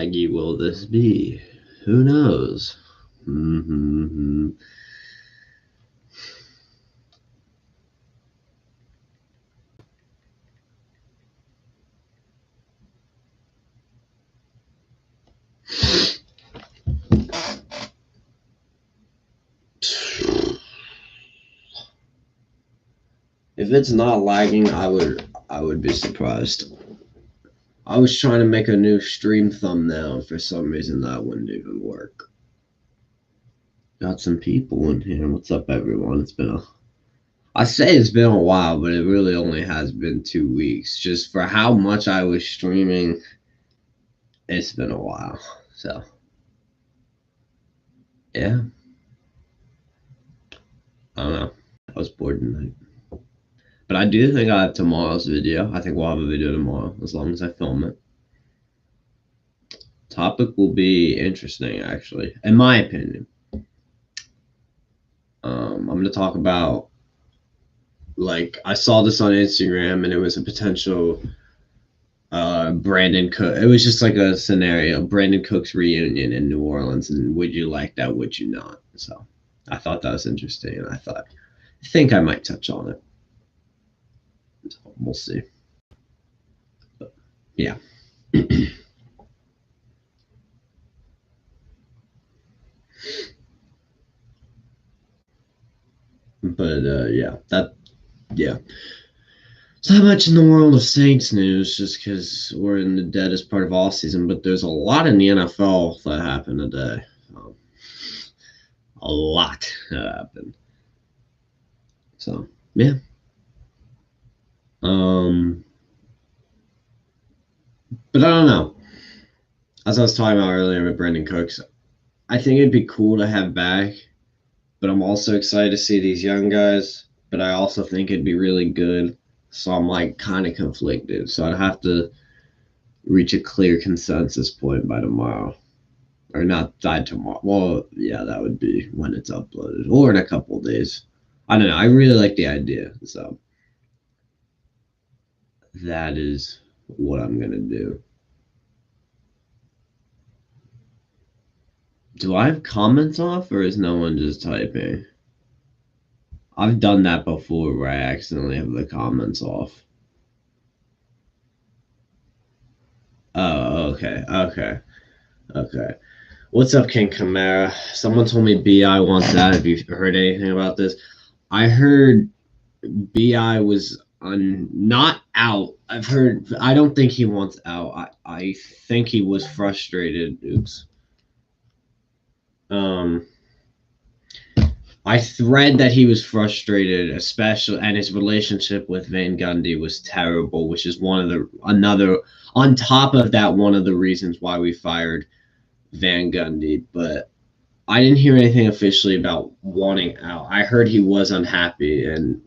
laggy will this be? Who knows? Mm-hmm. If it's not lagging, I would be surprised. I was trying to make a new stream thumbnail, and for some reason that wouldn't even work. Got some people in here. What's up, everyone? I say it's been a while, but it really only has been 2 weeks. Just for how much I was streaming, it's been a while. So, yeah. I don't know. I was bored tonight. But I do think I have tomorrow's video. I think we'll have a video tomorrow, as long as I film it. Topic will be interesting, actually, in my opinion. I'm going to talk about, like, I saw this on Instagram, and it was a potential Brandon Cook. It was just like a scenario, Brandon Cook's reunion in New Orleans, and would you like that? Would you not? So I thought that was interesting, and I think I might touch on it. So we'll see. But, yeah. But yeah. It's not much in the world of Saints news, just because we're in the deadest part of all season. But there's a lot in the NFL that happened today. A lot that happened. So yeah. But I don't know. As I was talking about earlier with Brandon Cooks, I think it'd be cool to have back. But I'm also excited to see these young guys. But I also think it'd be really good. So I'm like kind of conflicted. So I'd have to reach a clear consensus point by tomorrow. Or not by tomorrow. Well, yeah, that would be when it's uploaded. Or in a couple of days. I don't know. I really like the idea. So that is what I'm going to do. Do I have comments off or is no one just typing? I've done that before where I accidentally have the comments off. Oh, okay. What's up, King Camara? Someone told me BI wants out. Have you heard anything about this? I heard BI was not out. I don't think he wants out. I think he was frustrated. Oops. I read that he was frustrated, especially, and his relationship with Van Gundy was terrible, which is on top of that, one of the reasons why we fired Van Gundy. But I didn't hear anything officially about wanting out. I heard he was unhappy, and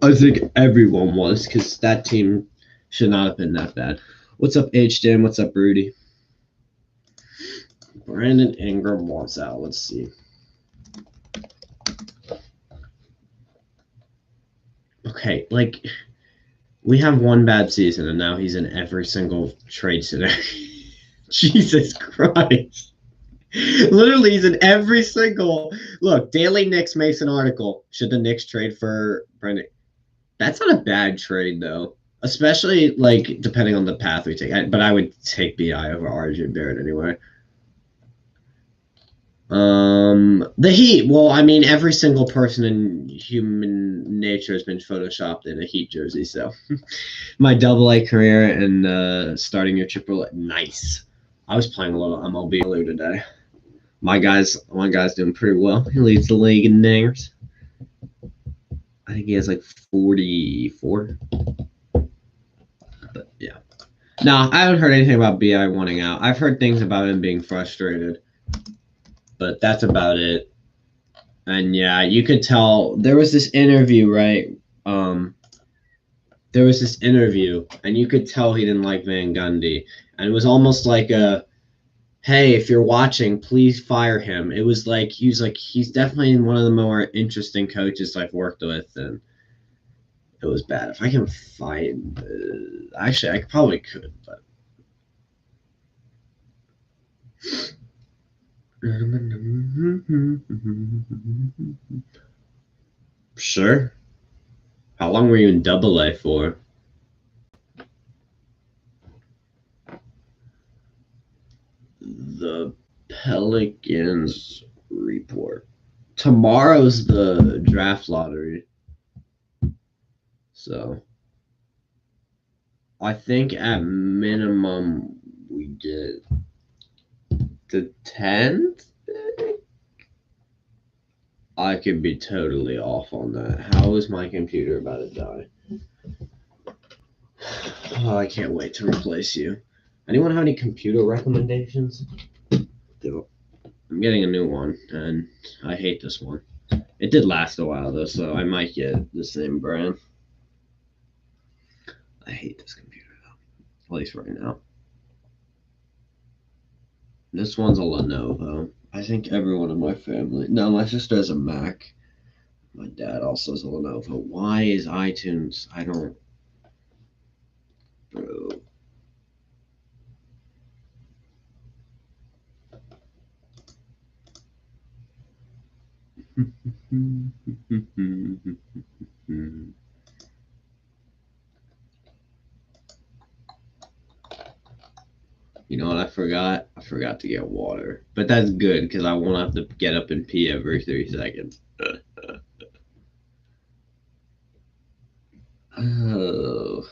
I think everyone was, because that team should not have been that bad. What's up, H-Dan? What's up, Rudy? Brandon Ingram wants out. Let's see. Okay, like, we have one bad season, and now he's in every single trade scenario. Jesus Christ. Literally, he's in every single... Look, Daily Knicks makes an article. Should the Knicks trade for Brandon? That's not a bad trade, though. Especially, like, depending on the path we take. But I would take BI over RJ Barrett anyway. The Heat. Well, I mean, every single person in human nature has been photoshopped in a Heat jersey. So, my AA career and starting your triple. Nice. I was playing a little MLB earlier today. One guy's doing pretty well. He leads the league in dingers. I think he has like 44. But yeah. No, I haven't heard anything about BI wanting out. I've heard things about him being frustrated. But that's about it. And yeah, you could tell there was this interview, right? There was this interview, and you could tell he didn't like Van Gundy. And it was almost like hey, if you're watching, please fire him. It was like he's definitely one of the more interesting coaches I've worked with, and it was bad. If I can find, actually, I probably could, but Sure. How long were you in Double A for? The Pelicans report. Tomorrow's the draft lottery. So I think at minimum we get the 10th. I could be totally off on that. How is my computer about to die? Oh, I can't wait to replace you. Anyone have any computer recommendations? I'm getting a new one, and I hate this one. It did last a while, though, so I might get the same brand. I hate this computer, though. At least right now. This one's a Lenovo. I think everyone in my family... No, my sister has a Mac. My dad also has a Lenovo. Why is iTunes... I don't... Bro. You know what I forgot? I forgot to get water. But that's good because I won't have to get up and pee every 3 seconds. Oh.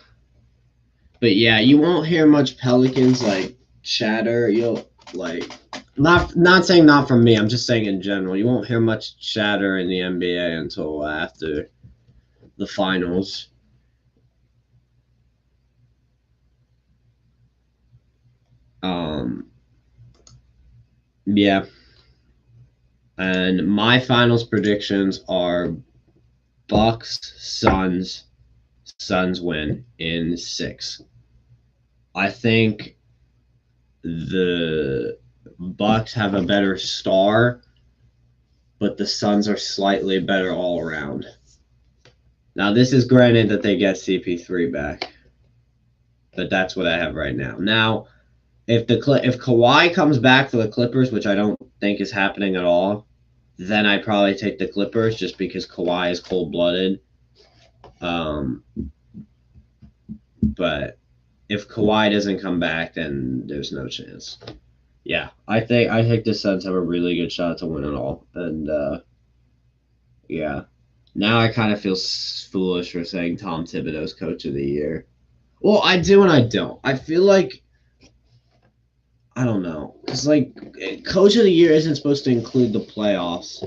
But yeah, you won't hear much Pelicans like chatter. You'll like not saying not from me. I'm just saying in general. You won't hear much chatter in the NBA until after the finals. Yeah. And my finals predictions are Bucks, Suns. Suns win in 6. I think the Bucks have a better star, but the Suns are slightly better all around. Now, this is granted that they get CP3 back, but that's what I have right now. Now, if Kawhi comes back for the Clippers, which I don't think is happening at all, then I probably take the Clippers just because Kawhi is cold-blooded. But if Kawhi doesn't come back, then there's no chance. Yeah, I think the Suns have a really good shot to win it all, and yeah. Now I kind of feel foolish for saying Tom Thibodeau's Coach of the Year. Well, I do and I don't. I feel like I don't know. Because, like, Coach of the Year isn't supposed to include the playoffs.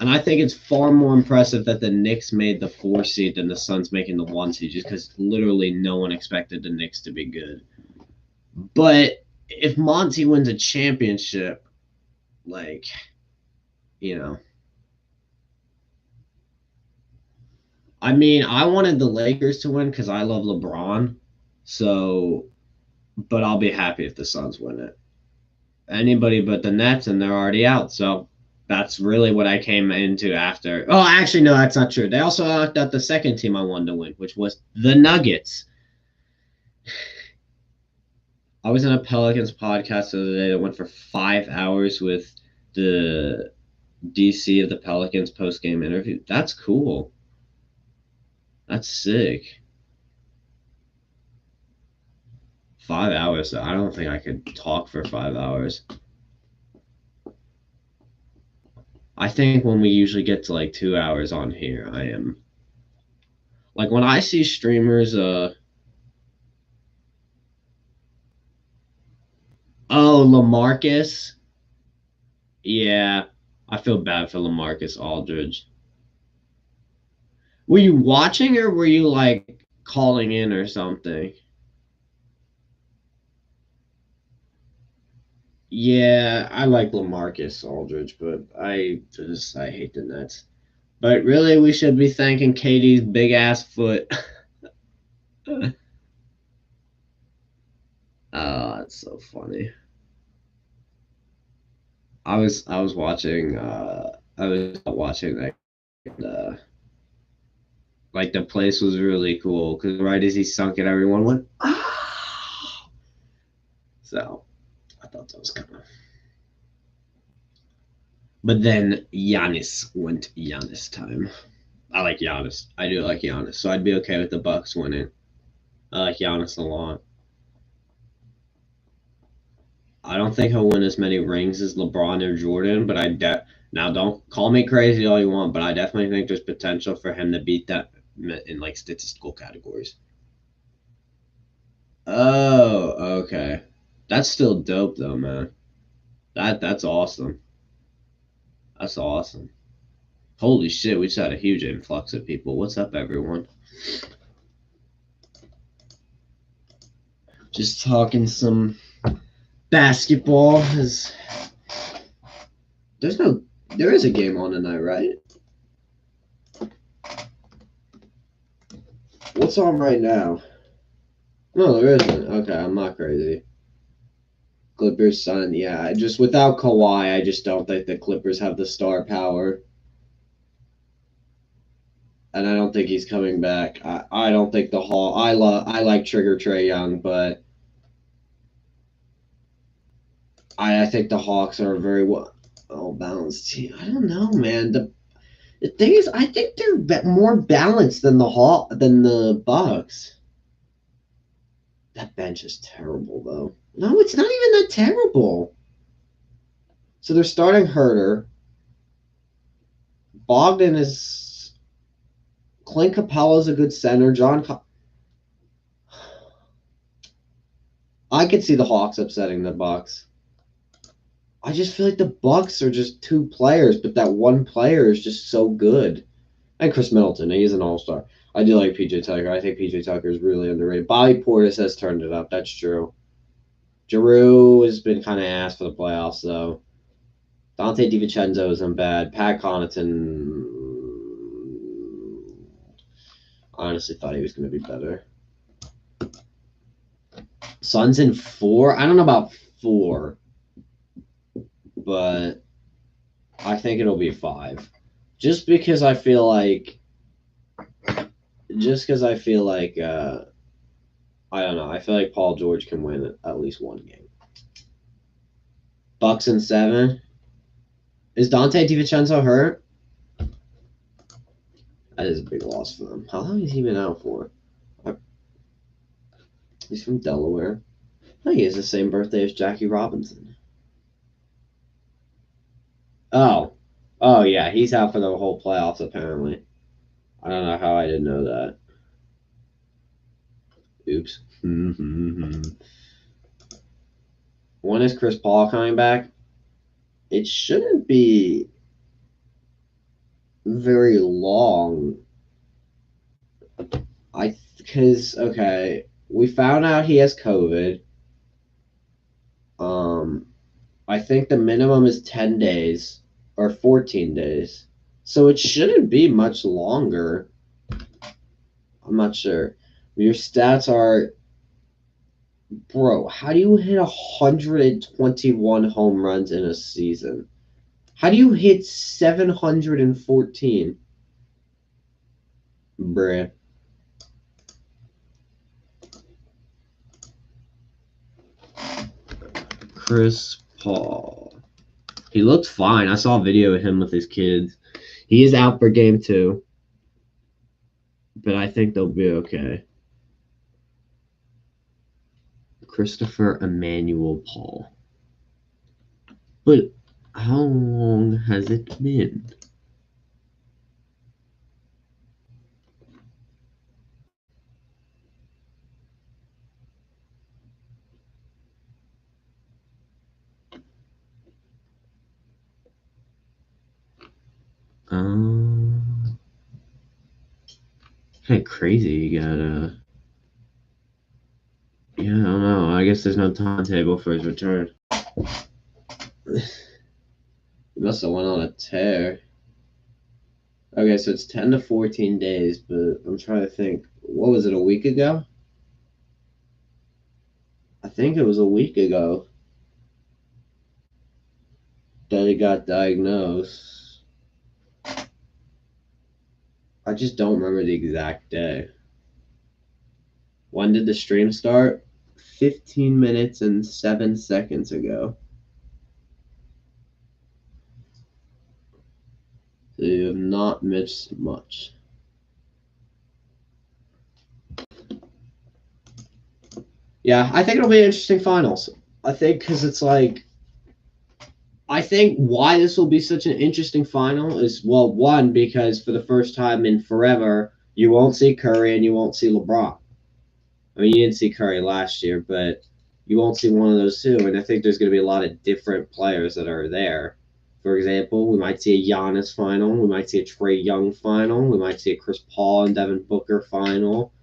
And I think it's far more impressive that the Knicks made the 4 seed than the Suns making the 1 seed, just because literally no one expected the Knicks to be good. But if Monty wins a championship, like, you know. I mean, I wanted the Lakers to win because I love LeBron. So, but I'll be happy if the Suns win it. Anybody but the Nets, and they're already out. So that's really what I came into after. Oh, actually, no, that's not true. They also knocked out the second team I wanted to win, which was the Nuggets. I was in a Pelicans podcast the other day that went for 5 hours with the DC of the Pelicans post-game interview. That's cool. That's sick. 5 hours. I don't think I could talk for 5 hours. I think when we usually get to like 2 hours on here, I am like when I see streamers. Oh, LaMarcus. Yeah, I feel bad for LaMarcus Aldridge. Were you watching or were you like calling in or something? Yeah, I like LaMarcus Aldridge, but I hate the Nets. But really, we should be thanking Katie's big ass foot. Oh, that's so funny. I was watching that like the place was really cool because right as he sunk it, everyone went ah. So I thought that was kind of But then Giannis went Giannis time. I like Giannis. I do like Giannis, so I'd be okay with the Bucks winning. I like Giannis a lot. I don't think he'll win as many rings as LeBron or Jordan, but now don't call me crazy all you want, but I definitely think there's potential for him to beat that in like statistical categories. Oh, okay. That's still dope though, man. That's awesome. That's awesome. Holy shit, we just had a huge influx of people. What's up, everyone? Just talking some basketball. There is a game on tonight, right? What's on right now? No, there isn't. Okay, I'm not crazy. Clippers, Sun, yeah. Just without Kawhi, I just don't think the Clippers have the star power. And I don't think he's coming back. I don't think the Hall. I like Trigger Trey Young, but I think the Hawks are a very well balanced team. I don't know, man. The thing is, I think they're more balanced than the Bucks. That bench is terrible, though. No, it's not even that terrible. So they're starting Herter. Bogdan is. Clint Capella's a good center. I could see the Hawks upsetting the Bucks. I just feel like the Bucks are just two players, but that one player is just so good. And Chris Middleton, he's an all-star. I do like PJ Tucker. I think PJ Tucker is really underrated. Bobby Portis has turned it up. That's true. Giroux has been kind of ass for the playoffs, though. Dante DiVincenzo isn't bad. Pat Connaughton, honestly thought he was going to be better. Suns in 4. I don't know about 4, but I think it'll be 5. Just because I feel like I don't know. I feel like Paul George can win at least one game. Bucks in 7. Is Dante DiVincenzo hurt? That is a big loss for them. How long has he been out for? He's from Delaware. Oh, he has the same birthday as Jackie Robinson. Oh. Oh, yeah. He's out for the whole playoffs, apparently. I don't know how I didn't know that. Oops. When is Chris Paul coming back? It shouldn't be very long. Okay, we found out he has COVID. I think the minimum is 10 days or 14 days. So it shouldn't be much longer. I'm not sure. Your stats are, bro, how do you hit 121 home runs in a season? How do you hit 714? Bruh. Chris Paul. He looked fine. I saw a video of him with his kids. He is out for game 2. But I think they'll be okay. Christopher Emmanuel Paul. But how long has it been? Kind of crazy. You got yeah, I don't know. I guess there's no timetable for his return. He must have went on a tear. Okay, so it's 10 to 14 days, but I'm trying to think. What was it, a week ago? I think it was a week ago that he got diagnosed. I just don't remember the exact day. When did the stream start? 15 minutes and 7 seconds ago. So you have not missed much. Yeah, I think it'll be interesting finals. I think because it's like I think why this will be such an interesting final is well, one because for the first time in forever, you won't see Curry and you won't see LeBron. I mean, you didn't see Curry last year, but you won't see one of those two. And I think there's going to be a lot of different players that are there. For example, we might see a Giannis final. We might see a Trae Young final. We might see a Chris Paul and Devin Booker final.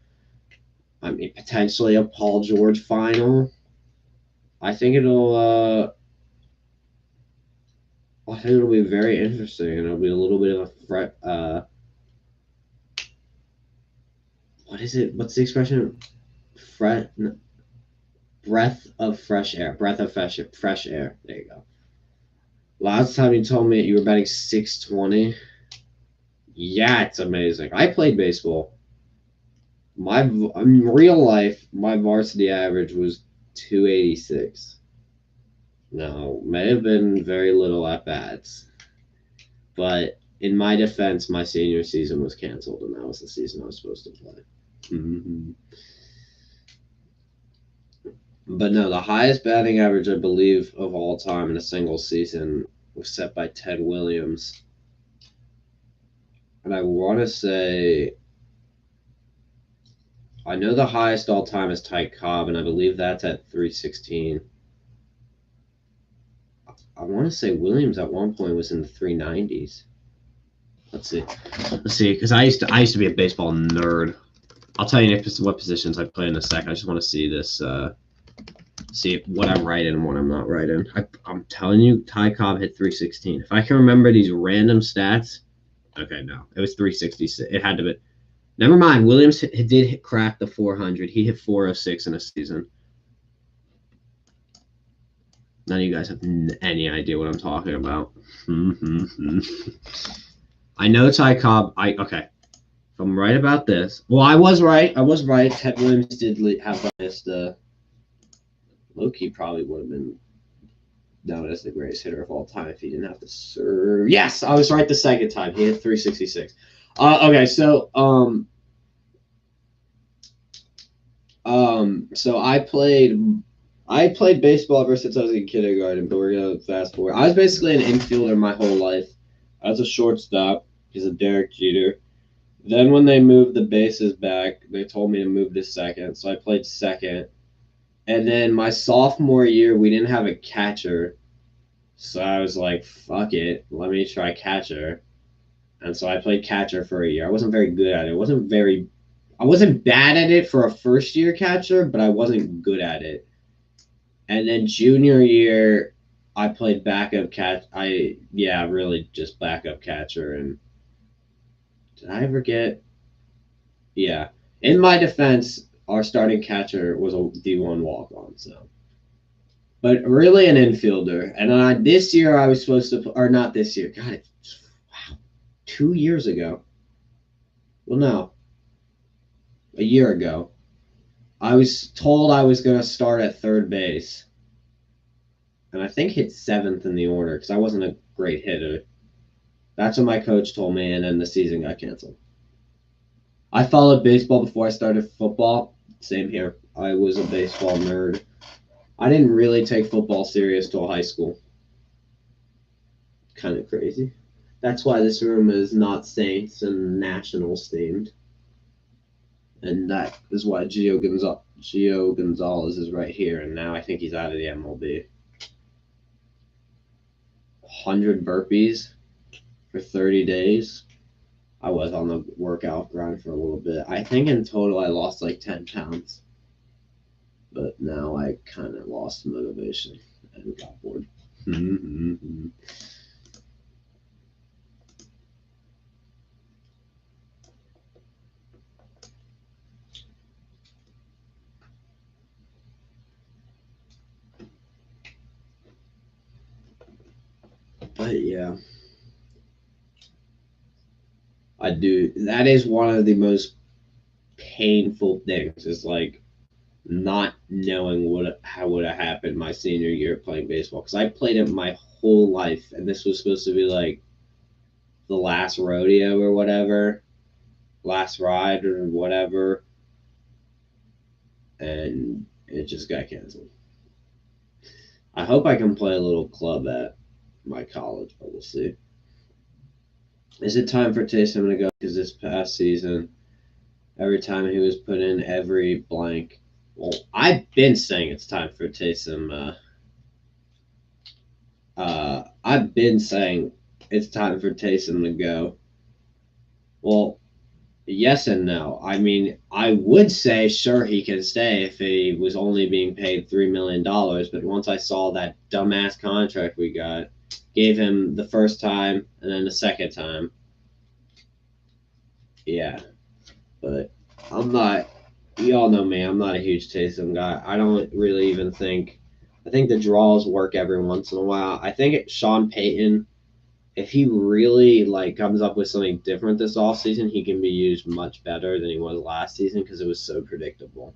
I mean, potentially a Paul George final. I think it'll. I think it'll be very interesting, and it'll be a little bit of a threat. What is it? What's the expression? Fret, breath of fresh air. Breath of fresh air. There you go. Last time you told me you were betting 620. Yeah, it's amazing. I played baseball. My in real life, my varsity average was 286. No, may have been very little at bats, but in my defense, my senior season was canceled, and that was the season I was supposed to play. Mm-hmm. But no, the highest batting average I believe of all time in a single season was set by Ted Williams, and I want to say I know the highest all time is Ty Cobb, and I believe that's at 316. I want to say Williams at one point was in the 390s. Let's see. Let's see, because I used to be a baseball nerd. I'll tell you what positions I play in a sec. I just want to see this, see what I'm right in and what I'm not right in. I'm telling you, Ty Cobb hit 316. If I can remember these random stats, okay, no, it was 366. It had to be. Never mind. Williams did crack the 400. He hit 406 in a season. None of you guys have any idea what I'm talking about. I know Ty Cobb. Okay. If I'm right about this, well, I was right. I was right. Ted Williams did have the highest. Loki probably would have been known as the greatest hitter of all time if he didn't have to serve. Yes, I was right the second time. He hit 366. Okay, so so I played baseball ever since I was in kindergarten, but we're gonna fast forward. I was basically an infielder my whole life. I was a shortstop because of Derek Jeter. Then when they moved the bases back, they told me to move to second, so I played second. And then my sophomore year, we didn't have a catcher, so I was like, "Fuck it, let me try catcher." And so I played catcher for a year. I wasn't very good at it. I wasn't bad at it for a first year catcher, but I wasn't good at it. And then junior year, I played backup catch. Really just backup catcher. And did I ever get? Yeah. In my defense, our starting catcher was a D1 walk on. So, but really an infielder. And this year I was supposed to, or not this year. God, wow, 2 years ago. Well, no, a year ago. I was told I was going to start at third base. And I think hit seventh in the order because I wasn't a great hitter. That's what my coach told me, and then the season got canceled. I followed baseball before I started football. Same here. I was a baseball nerd. I didn't really take football serious till high school. Kind of crazy. That's why this room is not Saints and Nationals themed. And that is why Gio Gonzalez is right here, and now I think he's out of the MLB. 100 burpees for 30 days. I was on the workout grind for a little bit. I think in total I lost like 10 pounds. But now I kind of lost motivation and got bored. But yeah, I do. That is one of the most painful things. Is like not knowing how would have happened my senior year playing baseball because I played it my whole life, and this was supposed to be like the last rodeo or whatever, last ride or whatever, and it just got canceled. I hope I can play a little club at my college, but we'll see. Is it time for Taysom to go? Because this past season, every time he was put in every blank. Well, I've been saying it's time for Taysom. I've been saying it's time for Taysom to go. Well, yes and no. I mean, I would say sure he can stay if he was only being paid $3 million, but once I saw that dumbass contract we got, gave him the first time and then the second time, yeah. But I'm not. You all know me. I'm not a huge Taysom guy. I don't really even think. I think the draws work every once in a while. I think Sean Payton, if he really comes up with something different this offseason, he can be used much better than he was last season because it was so predictable.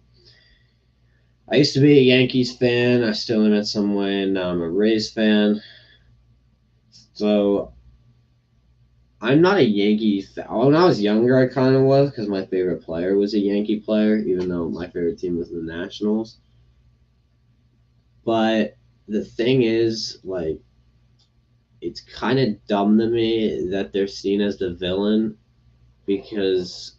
I used to be a Yankees fan. I still am in some way. Now I'm a Rays fan. So I'm not a Yankees fan. When I was younger, I kind of was because my favorite player was a Yankee player, even though my favorite team was the Nationals. But the thing is, it's kind of dumb to me that they're seen as the villain because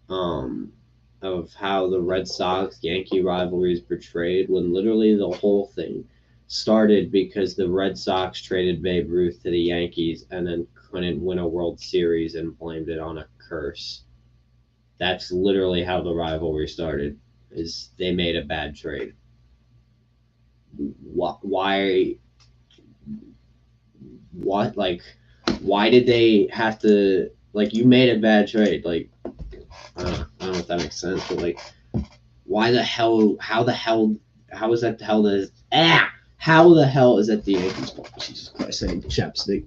of how the Red Sox Yankee rivalry is portrayed when literally the whole thing started because the Red Sox traded Babe Ruth to the Yankees and then couldn't win a World Series and blamed it on a curse. That's literally how the rivalry started. Is they made a bad trade. Why? What? Why did they have to? You made a bad trade. I don't know if that makes sense, but why the hell? How the hell? How is that the hell? How the hell is that the Yankees? Oh, Jesus Christ! Saying chapstick.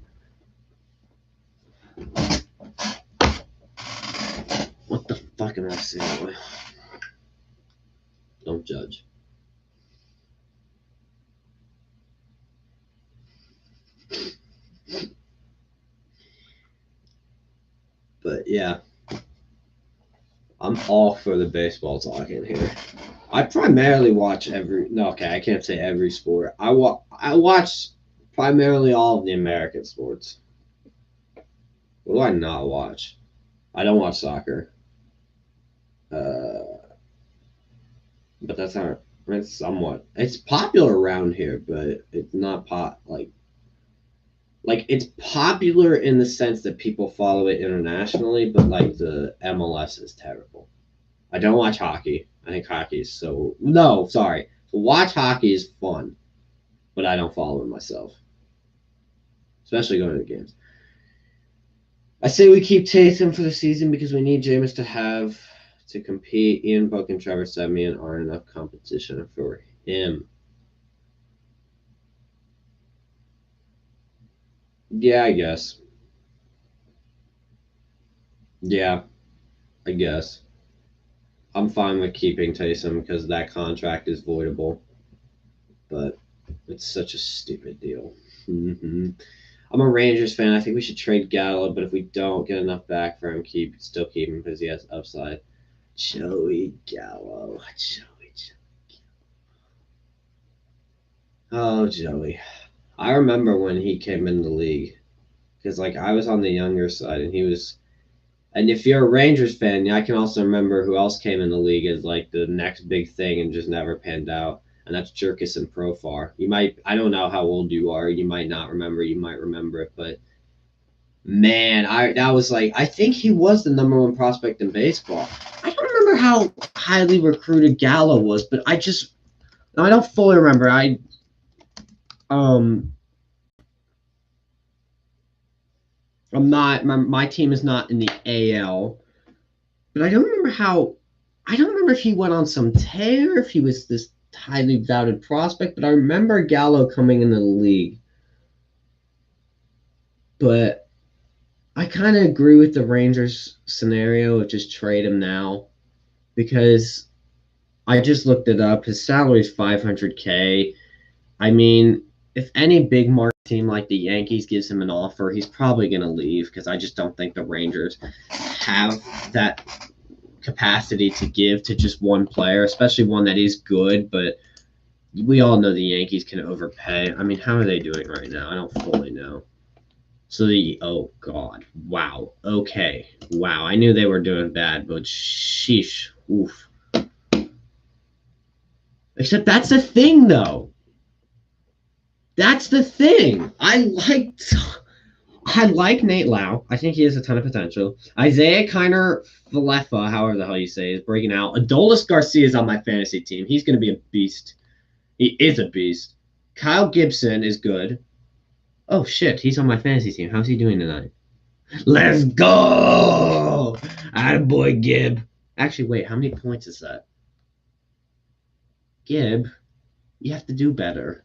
What the fuck am I saying? Don't judge. But yeah, I'm all for the baseball talk in here. I primarily watch I can't say every sport. I watch primarily all of the American sports. What do I not watch? I don't watch soccer. But that's not. It's somewhat. It's popular around here, but it's not it's popular in the sense that people follow it internationally, but the MLS is terrible. I don't watch hockey. I think hockey is so. No, sorry. Watch hockey is fun, but I don't follow it myself, especially going to the games. I say we keep Taysom for the season because we need Jameis to compete. Ian Book and Trevor Siemian aren't enough competition for him. Yeah, I guess. Yeah, I guess. I'm fine with keeping Taysom because that contract is voidable, but it's such a stupid deal. Mm-hmm. I'm a Rangers fan. I think we should trade Gallo, but if we don't get enough back for him, still keep him because he has upside. Joey Gallo. Joey. Oh, Joey. I remember when he came in the league because I was on the younger side and he was. And if you're a Rangers fan, I can also remember who else came in the league as the next big thing and just never panned out, and that's Jerkis and Profar. I don't know how old you are. You might not remember. You might remember it, but man, I think he was the number one prospect in baseball. I don't remember how highly recruited Gallo was, but I don't fully remember. I'm not. My team is not in the AL, but I don't remember how. I don't remember if he went on some tear, if he was this highly valued prospect, but I remember Gallo coming into the league. But I kind of agree with the Rangers scenario of just trade him now because I just looked it up. His salary is $500K. I mean, if any big market team like the Yankees gives him an offer, he's probably going to leave because I just don't think the Rangers have that capacity to give to just one player, especially one that is good. But we all know the Yankees can overpay. I mean, how are they doing right now? I don't fully know. So oh god, wow, okay, wow. I knew they were doing bad, but sheesh, oof. Except that's the thing, though. That's the thing. I like Nate Lau. I think he has a ton of potential. Isaiah Kiner Falefa, however the hell you say, is breaking out. Adolis Garcia is on my fantasy team. He's going to be a beast. He is a beast. Kyle Gibson is good. Oh shit, he's on my fantasy team. How's he doing tonight? Let's go! Attaboy, Gib. Actually, wait, how many points is that? Gib, you have to do better.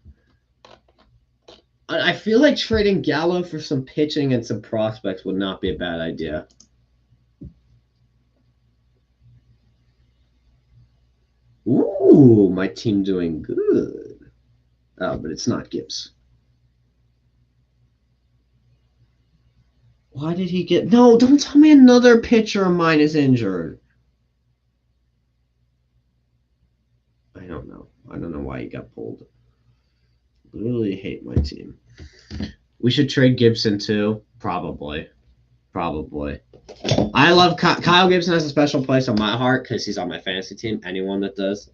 I feel like trading Gallo for some pitching and some prospects would not be a bad idea. Ooh, my team doing good. Oh, but it's not Gibbs. Why did he get... No, don't tell me another pitcher of mine is injured. I don't know. I don't know why he got pulled. Literally hate my team. We should trade Gibson too. Probably. I love Kyle Gibson has a special place on my heart because he's on my fantasy team. Anyone that does.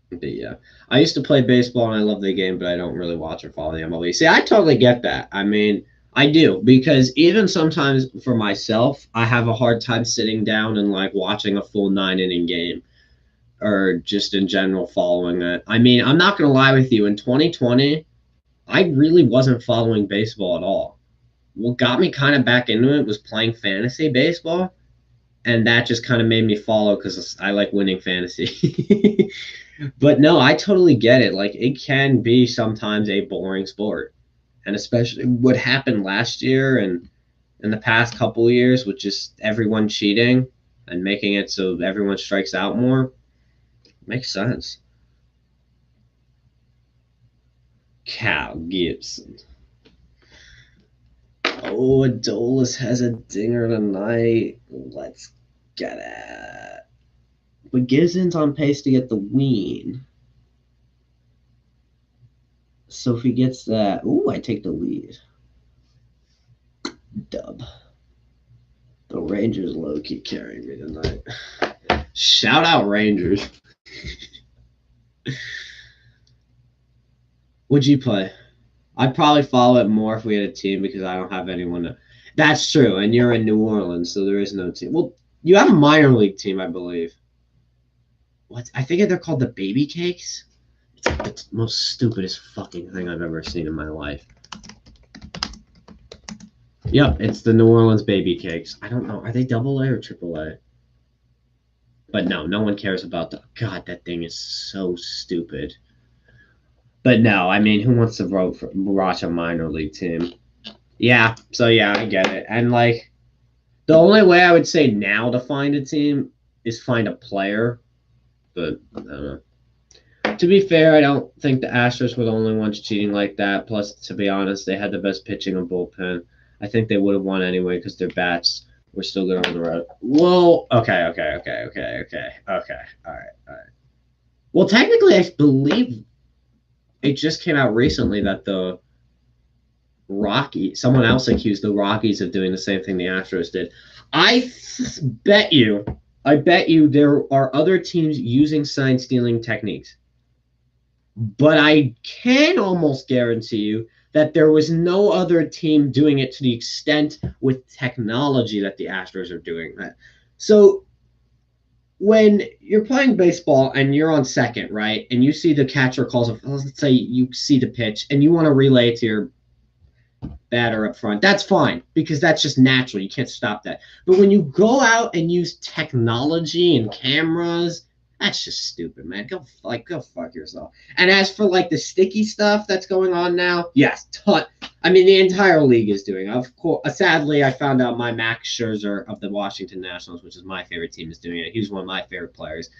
But yeah, I used to play baseball and I love the game, but I don't really watch or follow the MLB. See, I totally get that. I mean, I do because even sometimes for myself, I have a hard time sitting down and like watching a full 9-inning game or just in general following it. I mean, I'm not gonna lie with you. In 2020, I really wasn't following baseball at all. What got me kind of back into it was playing fantasy baseball, and that just kind of made me follow because I like winning fantasy. But no, I totally get it. Like it can be sometimes a boring sport, and especially what happened last year and in the past couple of years with just everyone cheating and making it so everyone strikes out more makes sense. Cal Gibson. Oh, Adolis has a dinger tonight. Let's get it. But Gibson's on pace to get the win. So if he gets that, ooh, I take the lead. Dub. The Rangers low-key carrying me tonight. Shout out Rangers. Would you play? I'd probably follow it more if we had a team because I don't have anyone to. That's true, and you're in New Orleans, so there is no team. Well, you have a minor league team, I believe. What? I think they're called the Baby Cakes. It's like the most stupidest fucking thing I've ever seen in my life. Yep, it's the New Orleans Baby Cakes. I don't know. Are they double A or triple A? But no one cares about the. God, that thing is so stupid. But no, I mean, who wants to watch a minor league team? Yeah, so yeah, I get it. And like, the only way I would say now to find a team is find a player. But I don't know. To be fair, I don't think the Astros were the only ones cheating like that. Plus, to be honest, they had the best pitching and bullpen. I think they would have won anyway because their bats were still good on the road. Whoa. Okay. All right. Well, technically, I believe it just came out recently that the someone else accused the Rockies of doing the same thing the Astros did. I bet you there are other teams using sign stealing techniques. But I can almost guarantee you that there was no other team doing it to the extent with technology that the Astros are doing that. So when you're playing baseball and you're on second, right, and you see the catcher calls, let's say you see the pitch and you want to relay it to your batter up front, that's fine because that's just natural. You can't stop that. But when you go out and use technology and cameras, that's just stupid, man. Go fuck yourself. And as for like the sticky stuff that's going on now, yes, I mean the entire league is doing. Of course, sadly, I found out my Max Scherzer of the Washington Nationals, which is my favorite team, is doing it. He's one of my favorite players.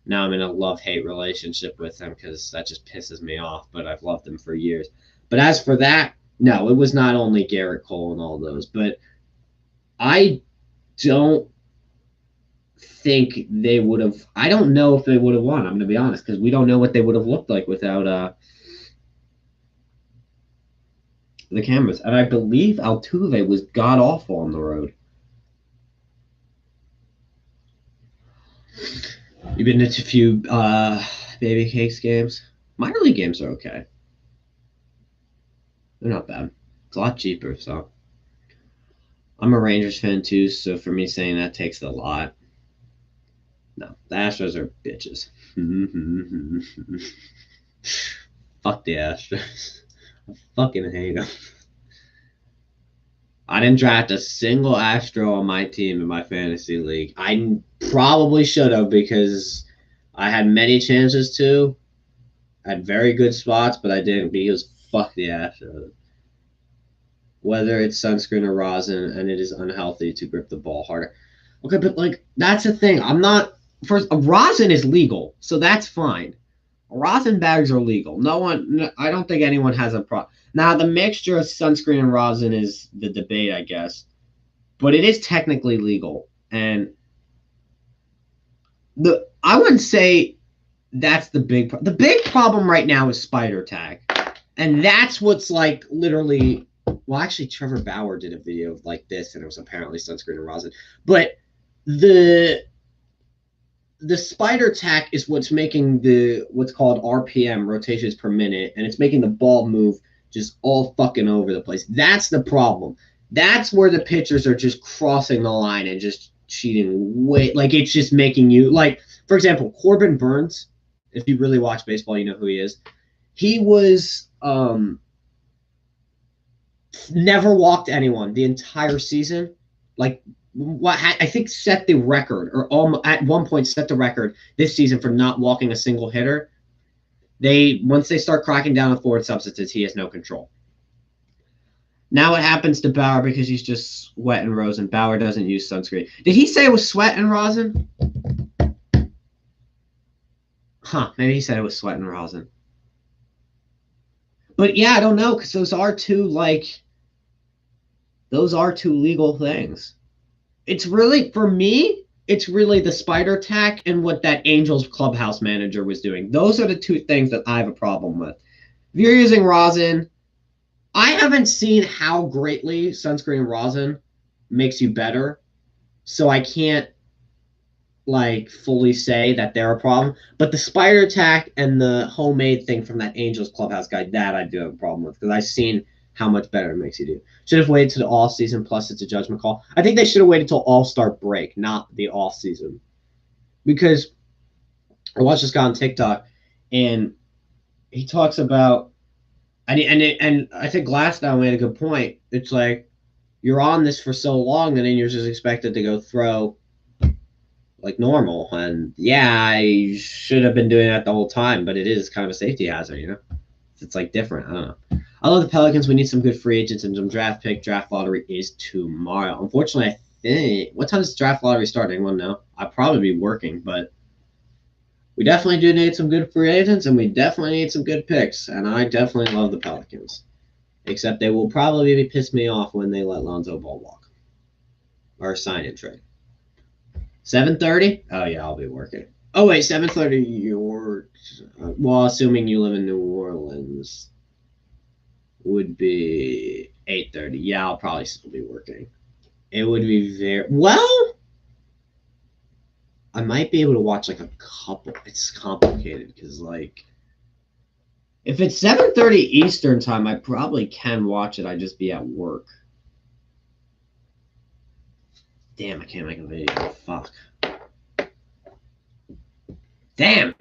Now I'm in a love-hate relationship with him because that just pisses me off, but I've loved him for years. But as for that, no, it was not only Garrett Cole and all those, but I don't think they would have. I don't know if they would have won. I'm going to be honest because we don't know what they would have looked like without the cameras. And I believe Altuve was god awful on the road. You've been to a few Baby Cakes games. Minor league games are okay. They're not bad. It's a lot cheaper, so. I'm a Rangers fan too, so for me saying that takes a lot. No, the Astros are bitches. Fuck the Astros. I fucking hate them. I didn't draft a single Astro on my team in my fantasy league. I probably should have because I had many chances to. I had very good spots, but I didn't because fuck the Astros. Whether it's sunscreen or rosin, and it is unhealthy to grip the ball harder. Okay, but like that's the thing. I'm not first. Rosin is legal, so that's fine. Rosin bags are legal. I don't think anyone has a problem. Now the mixture of sunscreen and rosin is the debate, I guess, but it is technically legal. And I wouldn't say that's the big problem right now is spider tag, and that's what's like literally. Well, actually, Trevor Bauer did a video like this, and it was apparently sunscreen and rosin. But the spider tack is what's making what's called RPM, rotations per minute, and it's making the ball move just all fucking over the place. That's the problem. That's where the pitchers are just crossing the line and just cheating way. Like it's just making you like, for example, Corbin Burns. If you really watch baseball, you know who he is. He was never walked anyone the entire season. Like what I think set the record, or at one point set the record this season for not walking a single hitter. Once they start cracking down on foreign substances, he has no control. Now it happens to Bauer because he's just sweat and rosin. Bauer doesn't use sunscreen. Did he say it was sweat and rosin? Huh, maybe he said it was sweat and rosin. But yeah, I don't know, because those are two legal things. It's really, for me, it's really the spider tack and what that Angels clubhouse manager was doing. Those are the two things that I have a problem with. If you're using rosin, I haven't seen how greatly sunscreen and rosin makes you better, so I can't like fully say that they're a problem. But the spider tack and the homemade thing from that Angels clubhouse guy, that I do have a problem with because I've seen how much better it makes you do. Should have waited to the off season. Plus, it's a judgment call. I think they should have waited till All-Star break, not the off season, because I watched this guy on TikTok, and he talks about, and I think Glassdown made a good point. It's like you're on this for so long, and then you're just expected to go throw like normal. And yeah, I should have been doing that the whole time, but it is kind of a safety hazard, you know? It's like different. I don't know. I love the Pelicans. We need some good free agents and some draft pick. Draft lottery is tomorrow. Unfortunately, I think, what time does the draft lottery start? Anyone know? I'll probably be working, but we definitely do need some good free agents, and we definitely need some good picks. And I definitely love the Pelicans, except they will probably piss me off when they let Lonzo Ball walk or sign and trade. 7:30? Oh yeah, I'll be working. Oh wait, 7:30 your well, assuming you live in New Orleans, would be 8:30. Yeah, I'll probably still be working. It would be very well. I might be able to watch like a couple. It's complicated because like if it's 7:30 Eastern time, I probably can watch it. I'd just be at work. Damn, I can't make a video. Fuck. Damn.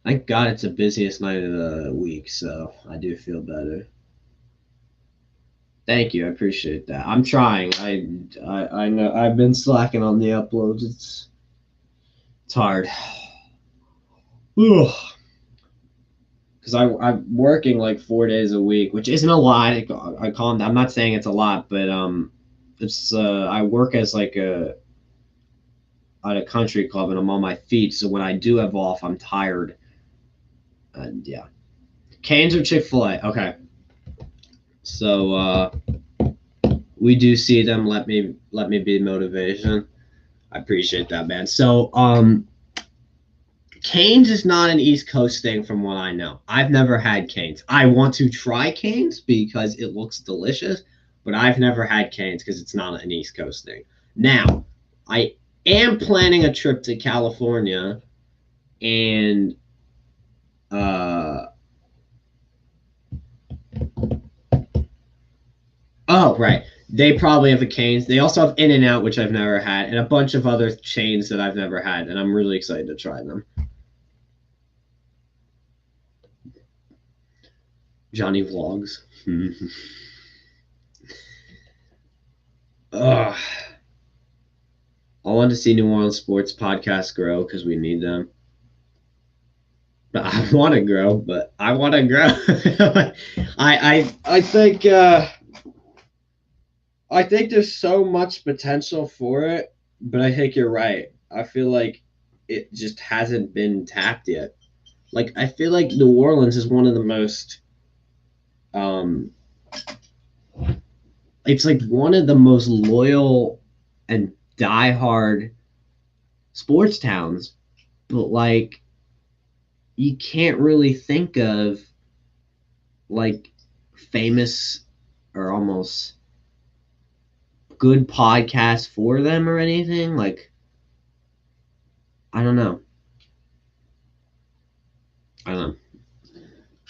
Thank God it's the busiest night of the week, so I do feel better. Thank you, I appreciate that. I'm trying. I know I've been slacking on the uploads. It's hard. Because I'm working like 4 days a week, which isn't a lot. I call them. I'm not saying it's a lot, but it's I work as like a at a country club and I'm on my feet. So when I do have off, I'm tired. And yeah. Canes or Chick-fil-A? Okay. So we do see them. Let me be motivation. I appreciate that, man. So Canes is not an East Coast thing from what I know. I've never had Canes. I want to try Canes because it looks delicious, but I've never had Canes because it's not an East Coast thing. Now, I am planning a trip to California and uh oh right. They probably have a Canes. They also have In and Out, which I've never had, and a bunch of other chains that I've never had, and I'm really excited to try them. Johnny Vlogs. Ugh. I want to see New Orleans sports podcasts grow because we need them. But I want to grow, but I want to grow. I think there's so much potential for it, but I think you're right. I feel like it just hasn't been tapped yet. Like I feel like New Orleans is one of the most um it's like one of the most loyal and diehard sports towns, but like you can't really think of like famous or almost good podcasts for them or anything. Like I don't know. I don't know.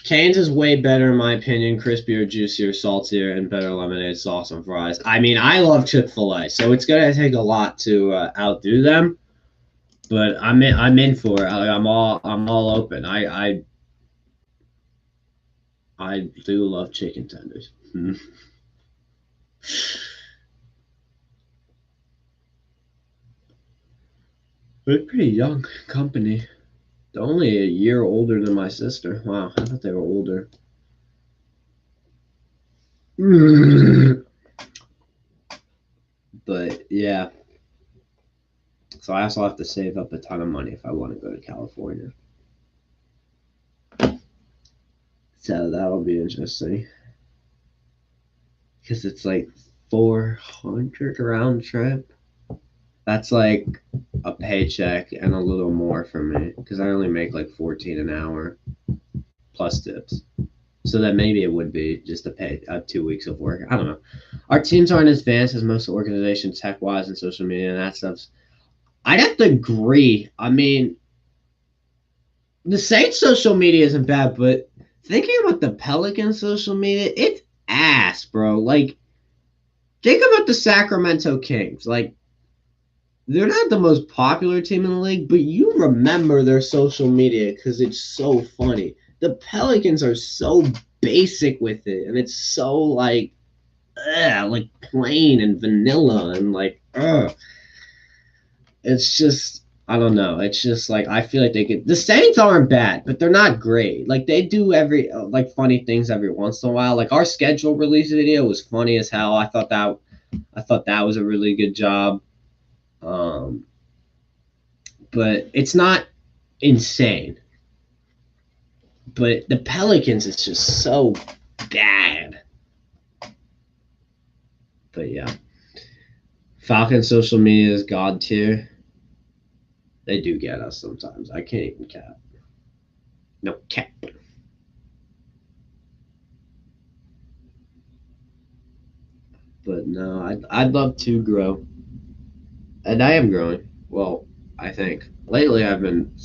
Canes is way better in my opinion, crispier, juicier, saltier, and better lemonade sauce and fries. I mean, I love Chick-fil-A, so it's gonna take a lot to outdo them. But I'm in for it. I'm all open. I do love chicken tenders. They're pretty young company. They're only a year older than my sister. Wow, I thought they were older. But yeah, so I also have to save up a ton of money if I want to go to California. So that'll be interesting because it's like 400 round trip. That's like a paycheck and a little more for me because I only make like 14 an hour plus tips. So that maybe it would be just to pay 2 weeks of work. I don't know. Our teams aren't as advanced as most organizations tech wise and social media and that stuff. I'd have to agree. I mean, the Saints social media isn't bad, but thinking about the Pelicans social media, it's ass, bro. Like, think about the Sacramento Kings. Like, they're not the most popular team in the league, but you remember their social media because it's so funny. The Pelicans are so basic with it, and it's so like plain and vanilla, and like, it's just I don't know. It's just like I feel like they could. The Saints aren't bad, but they're not great. Like they do every like funny things every once in a while. Like our schedule release video was funny as hell. I thought that was a really good job. Um, but it's not insane. But the Pelicans is just so bad. But yeah, Falcon social media is god tier. They do get us sometimes. I can't even cap. No cap. But no, I'd love to grow, and I am growing. Well, I think lately I've been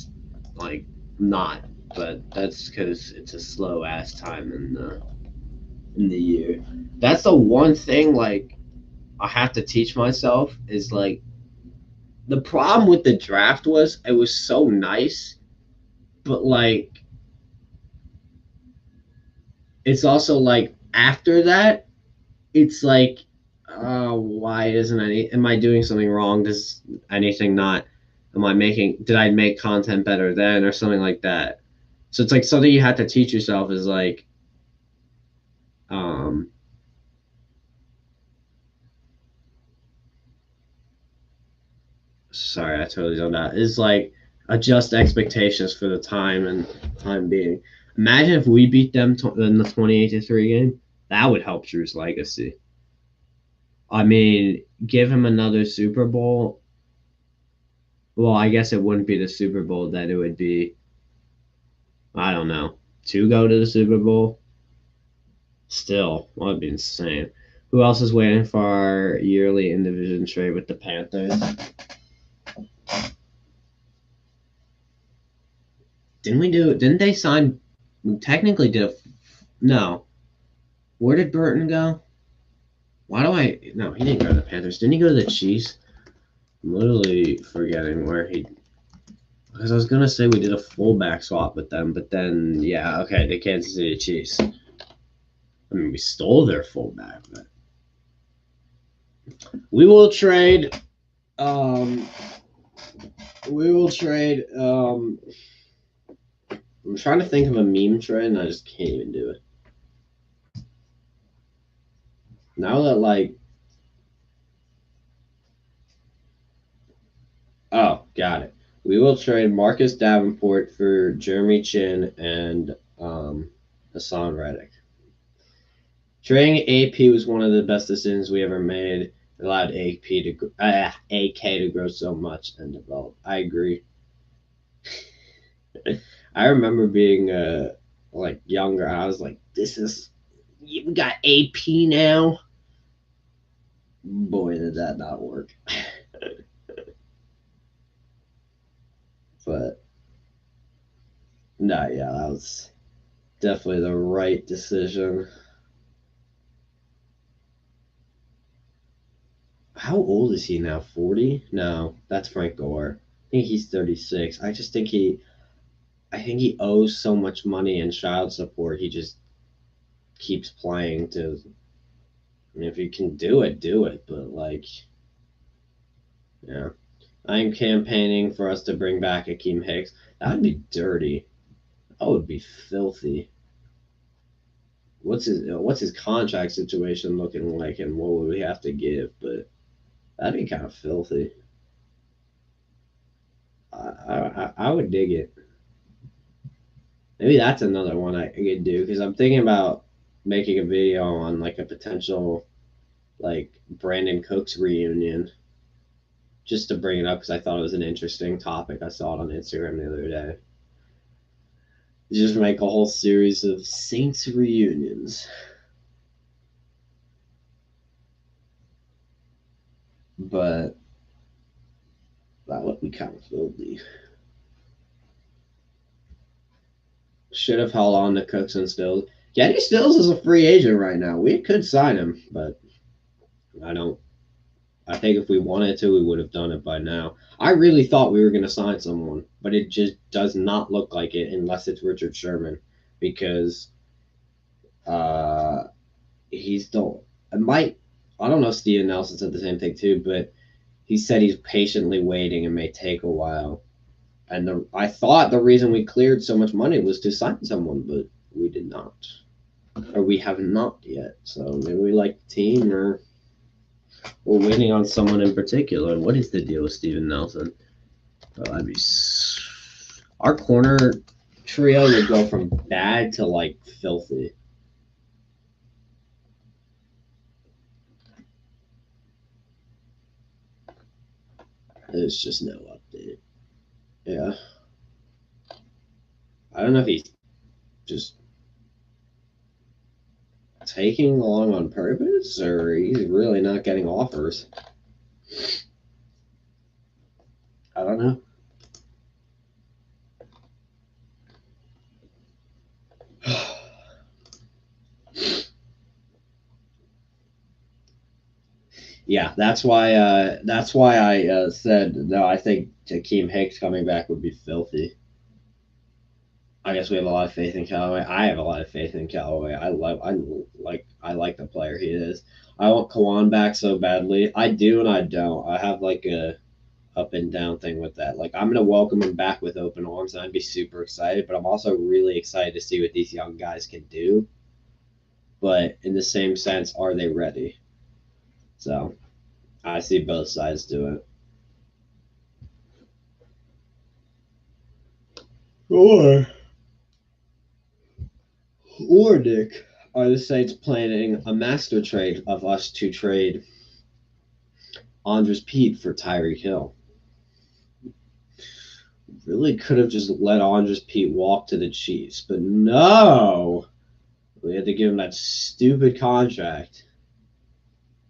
like not, but that's because it's a slow ass time in the year. That's the one thing like I have to teach myself is like the problem with the draft was it was so nice, but like it's also like after that it's like why isn't any am I doing something wrong? Does anything not am I making did I make content better then or something like that? So it's like something you have to teach yourself is like um sorry, I totally zoned out. Is like adjust expectations for the time being. Imagine if we beat them in the 28-3 game. That would help Drew's legacy. I mean, give him another Super Bowl. Well, I guess it wouldn't be the Super Bowl. That it would be, I don't know, to go to the Super Bowl. Still, that would be insane. Who else is waiting for our yearly in division trade with the Panthers? Didn't they sign? We technically did a. No. Where did Burton go? Why do I. No, he didn't go to the Panthers. Didn't he go to the Chiefs? I'm literally forgetting where he. Because I was going to say we did a fullback swap with them, but then, yeah, okay, the Kansas City Chiefs. I mean, we stole their fullback, but. We will trade. We will trade. I'm trying to think of a meme trade, and I just can't even do it. Now that, like. Oh, got it. We will trade Marcus Davenport for Jeremy Chin and Hassan Reddick. Trading AP was one of the best decisions we ever made. It allowed AK to grow so much and develop. I agree. I remember being like younger. I was like, "This is you got AP now." Boy, did that not work. But no, yeah, that was definitely the right decision. How old is he now? 40? No, that's Frank Gore. I think he's 36. I think he owes so much money in child support. He just keeps playing to. I mean, if you can do it, do it. But like, yeah, I'm campaigning for us to bring back Akeem Hicks. That would be dirty. That would be filthy. What's his contract situation looking like, and what would we have to give? But that'd be kind of filthy. I would dig it. Maybe that's another one I could do because I'm thinking about making a video on like a potential like Brandon Cooks reunion, just to bring it up because I thought it was an interesting topic. I saw it on Instagram the other day. Just make a whole series of Saints reunions. But that would be kind of filthy. Should have held on to Cooks and Stills. Getty Stills is a free agent right now. We could sign him, but I don't. I think if we wanted to, we would have done it by now. I really thought we were going to sign someone, but it just does not look like it unless it's Richard Sherman, because he's still. It might. I don't know if Steven Nelson said the same thing too, but he said he's patiently waiting and may take a while. And I thought the reason we cleared so much money was to sign someone, but we did not, or we have not yet. So maybe we like the team, or we're waiting on someone in particular. What is the deal with Steven Nelson? Oh, that'd be our corner trio would go from bad to like filthy. There's just no update. Yeah. I don't know if he's just taking long on purpose or he's really not getting offers. I don't know. Yeah, that's why I said no. I think Akeem Hicks coming back would be filthy. I guess we have a lot of faith in Callaway. I have a lot of faith in Callaway. I like the player he is. I want Kawan back so badly. I do and I don't. I have like a up and down thing with that. Like I'm gonna welcome him back with open arms and I'd be super excited, but I'm also really excited to see what these young guys can do. But in the same sense, are they ready? So I see both sides to it. Or Nick, are the Saints planning a master trade of us to trade Andres Pete for Tyreek Hill? Really could have just let Andres Pete walk to the Chiefs, but no, we had to give him that stupid contract.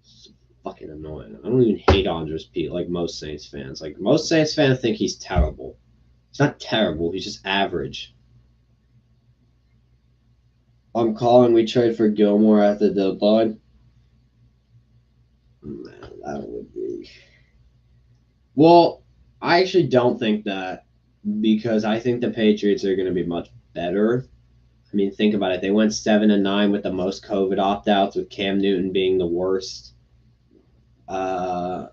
It's fucking annoying. I don't even hate Andres Pete like most Saints fans. Like most Saints fans think he's terrible. He's not terrible. He's just average. I'm calling. We trade for Gilmore at the deadline. Man, that would be. Well, I actually don't think that because I think the Patriots are going to be much better. I mean, think about it. They went 7-9 with the most COVID opt-outs, with Cam Newton being the worst. Uh,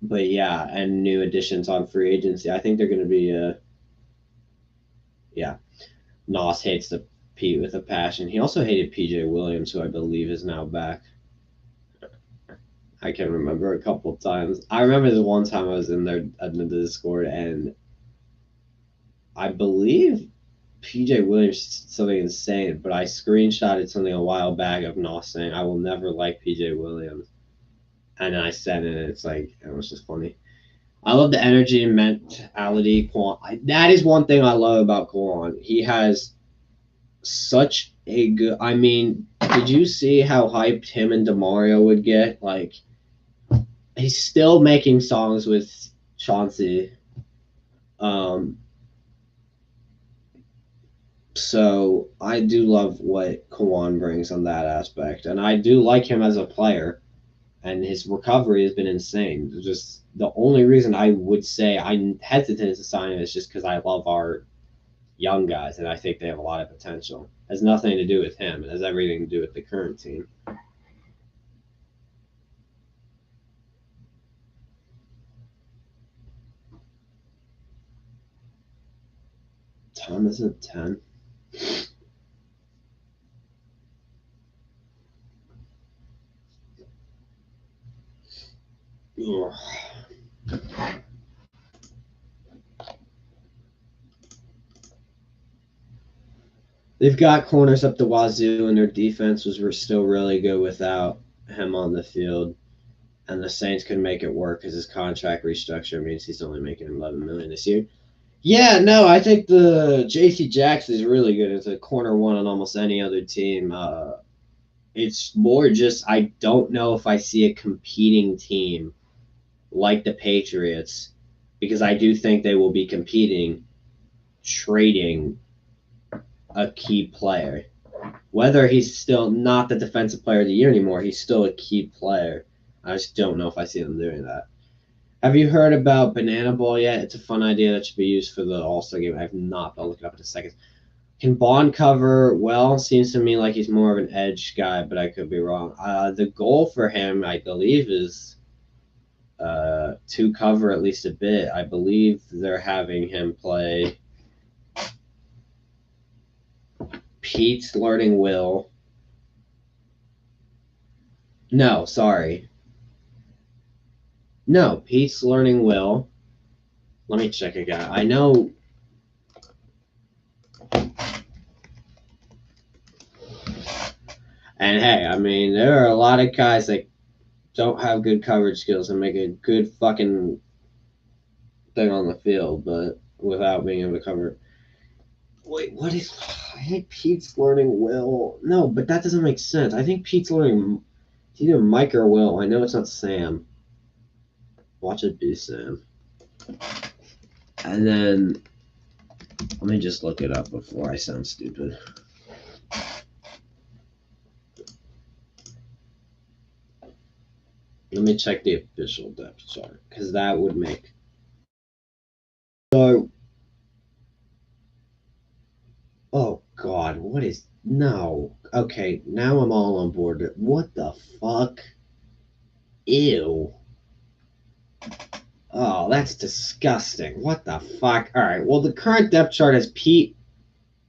but yeah, and new additions on free agency. I think they're going to be. Yeah, Nos hates the Pete with a passion. He also hated PJ Williams, who I believe is now back. I can remember a couple of times. I remember the one time I was in there in the Discord, and I believe PJ Williams said something insane, but I screenshotted something a while back of Nos saying, I will never like PJ Williams. And then I said it, and it's like, it was just funny. I love the energy and mentality. That is one thing I love about Kwan. He has such a good. I mean, did you see how hyped him and Demario would get? Like, he's still making songs with Chauncey. Um, so I do love what Kawan brings on that aspect, and I do like him as a player. And his recovery has been insane. Just the only reason I would say I'm hesitant to sign him is just because I love our young guys, and I think they have a lot of potential. It has nothing to do with him. It has everything to do with the current team. Tom is a 10. Ugh. They've got corners up the wazoo, and their defense was still really good without him on the field. And the Saints could make it work because his contract restructure means he's only making $11 million this year. Yeah, no, I think the J.C. Jackson is really good as a corner one on almost any other team. It's more just I don't know if I see a competing team like the Patriots because I do think they will be competing, trading a key player. Whether he's still not the defensive player of the year anymore, he's still a key player. I just don't know if I see them doing that. Have you heard about Banana Ball yet? It's a fun idea that should be used for the All-Star game. I have not. I'll look it up in a second. Can Bond cover? Well, seems to me like he's more of an edge guy, but I could be wrong. The goal for him, I believe, is to cover at least a bit. I believe they're having him play Pete's Learning Will. No, sorry. No, Pete's Learning Will. Let me check again. I know. And hey, I mean, there are a lot of guys that don't have good coverage skills and make a good fucking thing on the field, but without being able to cover. Wait, what is? I think Pete's Learning Will. No, but that doesn't make sense. I think Pete's Learning. It's either Mike or Will. I know it's not Sam. Watch it be Sam. And then let me just look it up before I sound stupid. Let me check the official depth chart because that would make. So, oh God, what is no? Okay, now I'm all on board. What the fuck? Ew. Oh, that's disgusting. What the fuck? All right. Well, the current depth chart has Pete.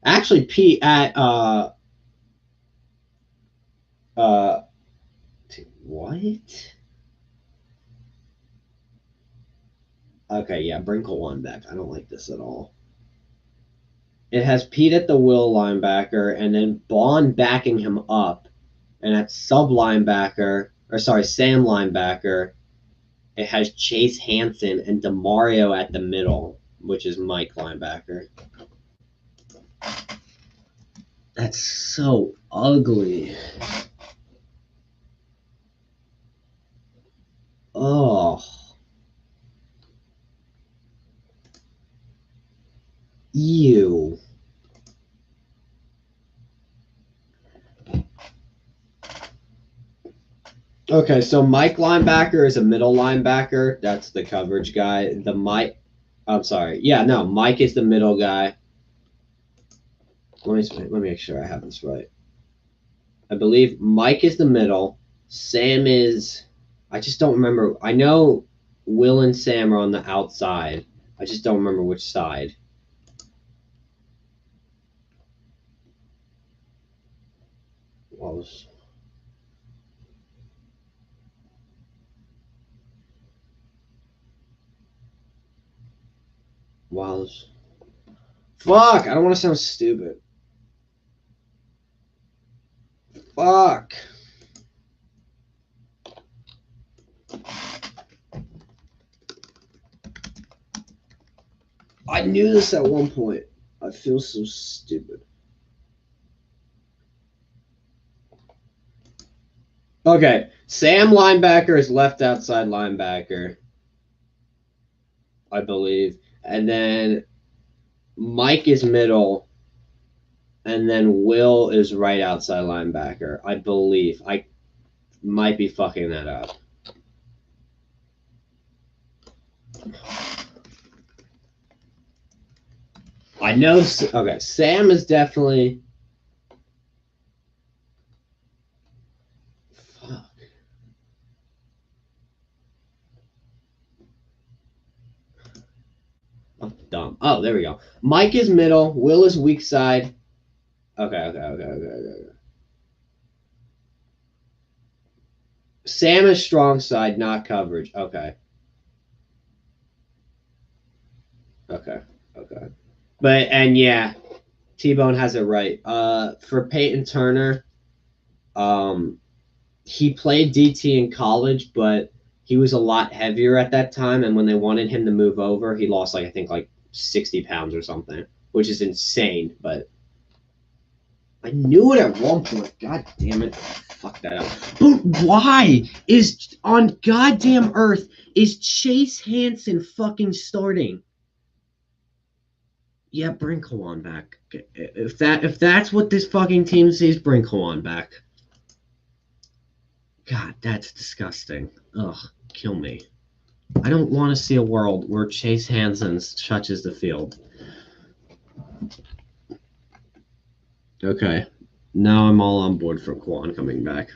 Actually, Pete at uh what? Okay, yeah, bring Kawhi back. I don't like this at all. It has Pete at the will linebacker, and then Bond backing him up, and at sub linebacker, or sorry, Sam linebacker, it has Chase Hansen and DeMario at the middle, which is Mike linebacker. That's so ugly. Oh, ew. Okay, so Mike linebacker is a middle linebacker. That's the coverage guy. I'm sorry. Yeah, no, Mike is the middle guy. Let me make sure I have this right. I believe Mike is the middle. Sam is. I just don't remember. I know Will and Sam are on the outside. I just don't remember which side. Was was. Fuck! I don't want to sound stupid. Fuck! I knew this at one point. I feel so stupid. Okay, Sam linebacker is left outside linebacker, I believe, and then Mike is middle, and then Will is right outside linebacker, I believe. I might be fucking that up. I know. Okay, Sam is definitely. Fuck. I'm dumb. Oh, there we go. Mike is middle. Will is weak side. Okay. Sam is strong side, not coverage. Okay. But and yeah, T-Bone has it right. For Peyton Turner, um, he played DT in college, but he was a lot heavier at that time. And when they wanted him to move over, he lost I think 60 pounds or something, which is insane. But I knew it at one point. God damn it. Fuck that up. But why is on goddamn earth is Chase Hansen fucking starting? Yeah, bring Kawan back. If that's what this fucking team sees, bring Kawan back. God, that's disgusting. Ugh, kill me. I don't want to see a world where Chase Hansen touches the field. Okay. Now I'm all on board for Kwan coming back.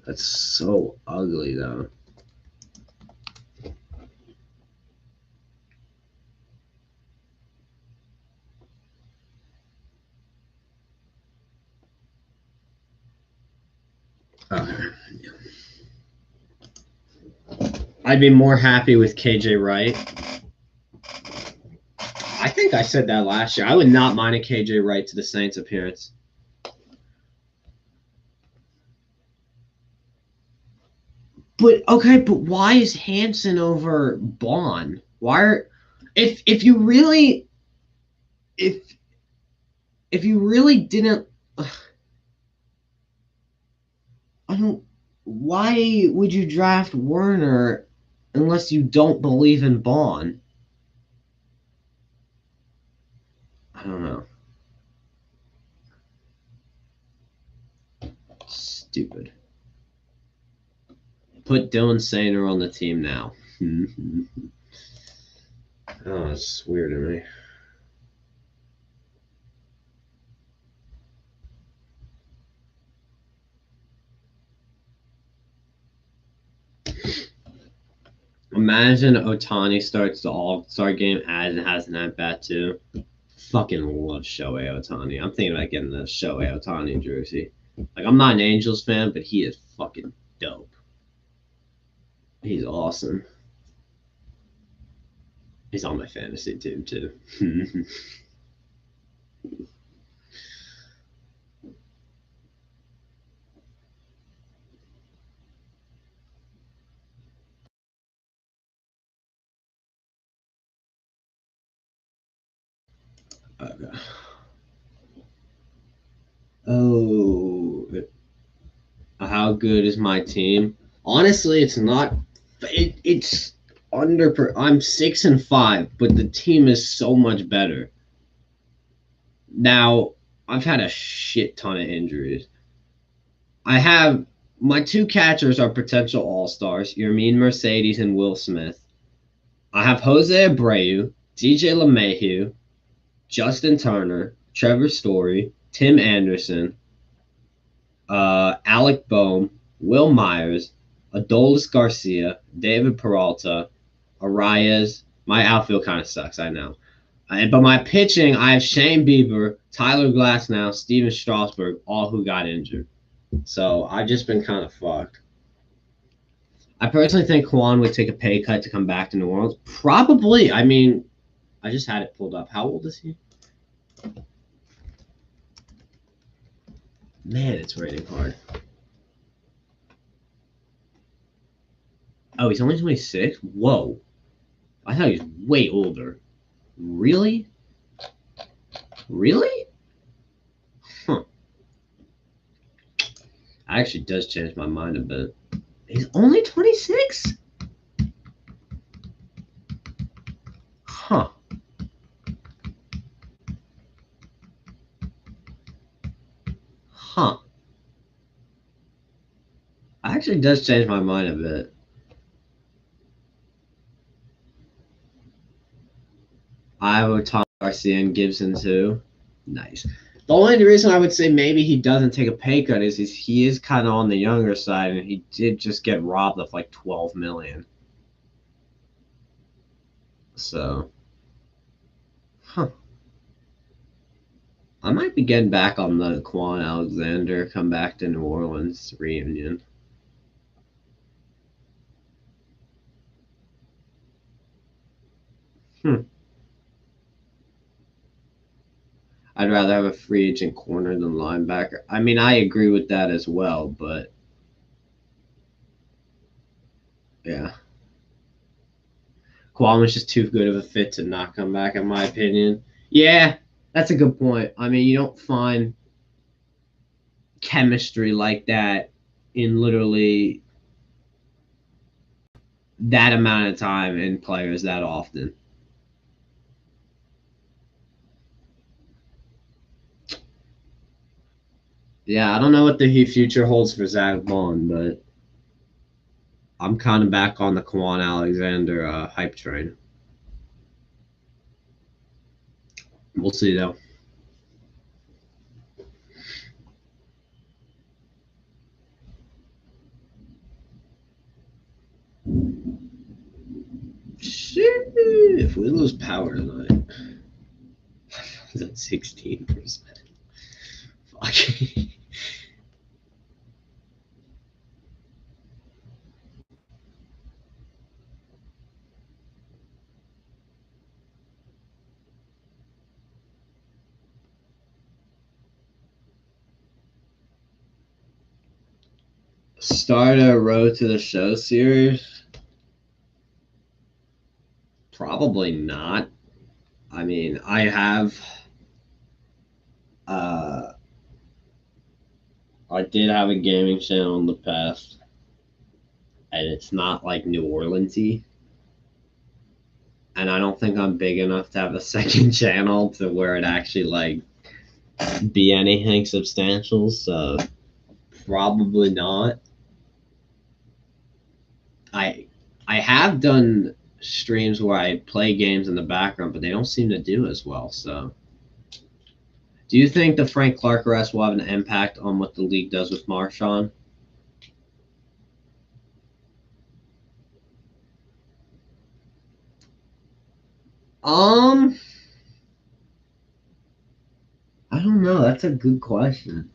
That's so ugly, though. Okay. I'd be more happy with KJ Wright. I think I said that last year. I would not mind a KJ Wright to the Saints appearance. But why is Hansen over Bond? Why are if you really if you really didn't I don't why would you draft Werner unless you don't believe in Bond? I don't know. Stupid. Put Dylan Sainer on the team now. Oh, it's weird to me. Imagine Otani starts the All-Star game as it has an at bat too. fucking love Shohei Ohtani. I'm thinking about getting the Shohei Ohtani jersey. Like, I'm not an Angels fan, but he is fucking dope. He's awesome. He's on my fantasy team, too. Okay. Oh, how good is my team? Honestly, it's not. It's under. I'm 6-5, but the team is so much better. Now, I've had a shit ton of injuries. I have my two catchers are potential all stars: Yermin Mercedes and Will Smith. I have Jose Abreu, DJ LeMahieu, Justin Turner, Trevor Story, Tim Anderson, Alec Boehm, Will Myers, Adolis Garcia, David Peralta, Arias. My outfield kind of sucks, I know. But my pitching, I have Shane Bieber, Tyler Glasnow, Steven Strasburg, all who got injured. So I've just been kind of fucked. I personally think Kwan would take a pay cut to come back to New Orleans. Probably. I mean, I just had it pulled up. How old is he? Man, it's raining hard. Oh, he's only 26? Whoa. I thought he was way older. Really? Really? Huh. Actually does change my mind a bit. He's only 26? Huh. Huh. Actually does change my mind a bit. I have Tom Garcia and Gibson too. Nice. The only reason I would say maybe he doesn't take a pay cut is he is kind of on the younger side, and he did just get robbed of like 12 million. So, huh. I might be getting back on the Quan Alexander come back to New Orleans reunion. Hmm. I'd rather have a free agent corner than linebacker. I mean, I agree with that as well, but yeah. Quan was just too good of a fit to not come back, in my opinion. Yeah, that's a good point. I mean, you don't find chemistry like that in literally that amount of time in players that often. Yeah, I don't know what the future holds for Zach Bond, but I'm kind of back on the Quan Alexander hype train. We'll see, though. Shit, if we lose power tonight, is at 16%. Fuck. Start a road to the show series? Probably not. I mean, uh, I did have a gaming channel in the past, and it's not like New Orleansy. And I don't think I'm big enough to have a second channel to where it actually like be anything substantial. So probably not. I I have done streams where I play games in the background, but they don't seem to do as well. So, do you think the Frank Clark arrest will have an impact on what the league does with Marshawn? Um, That's a good question.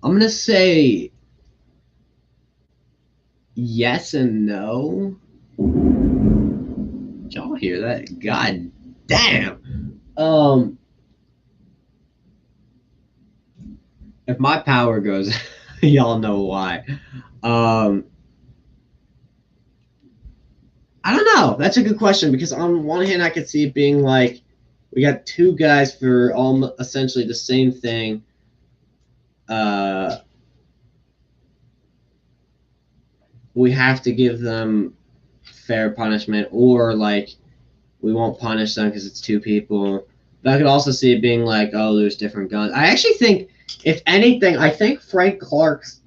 I'm gonna say yes and no. Did y'all hear that? God damn. If my power goes, y'all know why. Um, I don't know. That's a good question because on one hand, I could see it being like we got two guys for essentially the same thing. Uh, we have to give them fair punishment, or like we won't punish them because it's two people. But I could also see it being like, oh, there's different guns. I actually think, if anything, I think Frank Clark's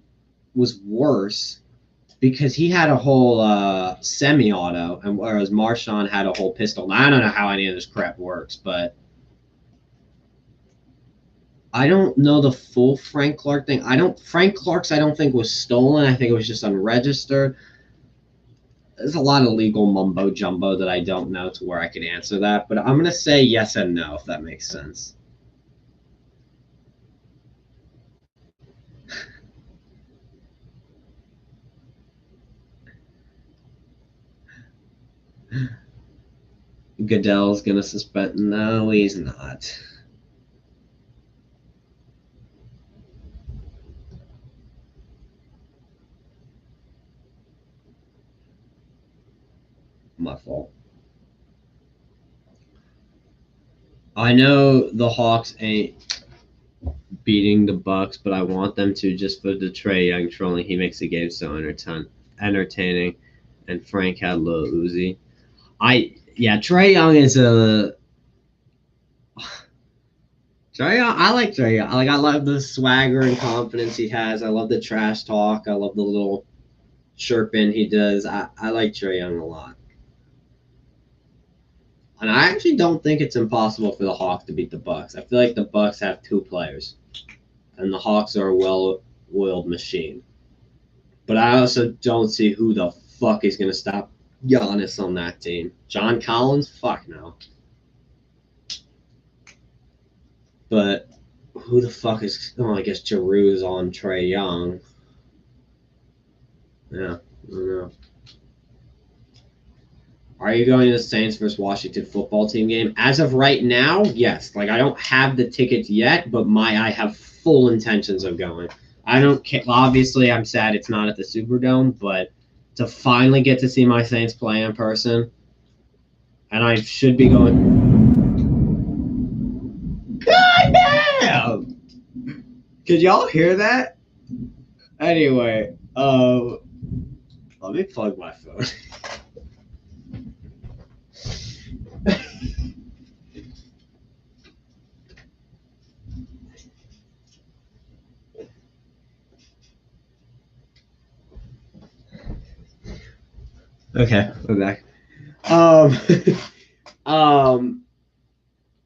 was worse because he had a whole semi-auto, and whereas Marshawn had a whole pistol. Now, I don't know how any of this crap works, but I don't know the full Frank Clark thing. Frank Clark's I don't think was stolen. I think it was just unregistered. There's a lot of legal mumbo jumbo that I don't know to where I can answer that, but I'm gonna say yes and no if that makes sense. Goodell's gonna suspend. No, he's not. My fault. I know the Hawks ain't beating the Bucks, but I want them to just for the Trae Young trolling. He makes the game so entertaining, and Frank had Lil Uzi. Trae Young is a Trae Young. I like Trae Young. I love the swagger and confidence he has. I love the trash talk. I love the little chirping he does. I like Trae Young a lot. And I actually don't think it's impossible for the Hawks to beat the Bucks. I feel like the Bucks have two players, and the Hawks are a well-oiled machine. But I also don't see who the fuck is going to stop Giannis on that team. John Collins? Fuck no. But who the fuck is? Oh, I guess Giroux's on Trae Young. Yeah, I don't know. Are you going to the Saints versus Washington football team game? As of right now, yes. Like I don't have the tickets yet, but I have full intentions of going. I don't care. Obviously, I'm sad it's not at the Superdome, but to finally get to see my Saints play in person, and I should be going. God damn! Could y'all hear that? Anyway, let me plug my phone. Okay, we're back. Um, um,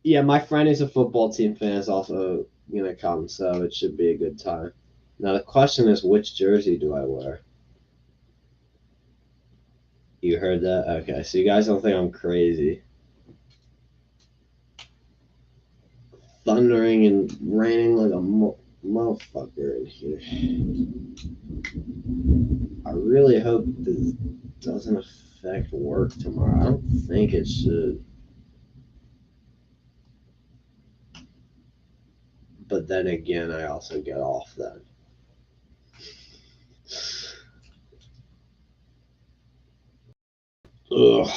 yeah, my friend who's a football team fan is also gonna come, so it should be a good time. Now the question is, which jersey do I wear? You heard that? Okay, so you guys don't think I'm crazy. Thundering and raining like a motherfucker in here. I really hope this doesn't affect work tomorrow. I don't think it should. But then again, I also get off then. Ugh.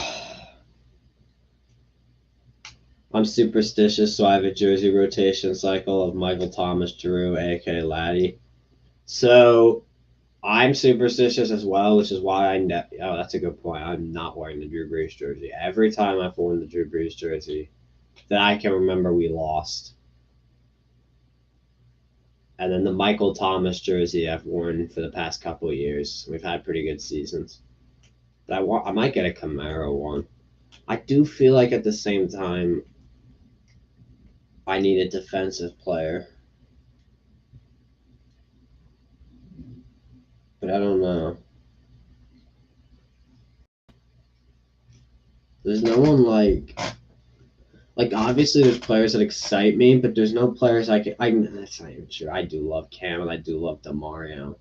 I'm superstitious, so I have a jersey rotation cycle of Michael Thomas, Drew, aka Laddie. So I'm superstitious as well, which is why oh, that's a good point. I'm not wearing the Drew Brees jersey. Every time I've worn the Drew Brees jersey that I can remember, we lost. And then the Michael Thomas jersey I've worn for the past couple of years. We've had pretty good seasons. But I might get a Camaro one. I do feel like at the same time I need a defensive player. But I don't know. There's no one like Like, obviously, there's players that excite me, but there's no players that's not even true. I do love Cam and I do love DeMario.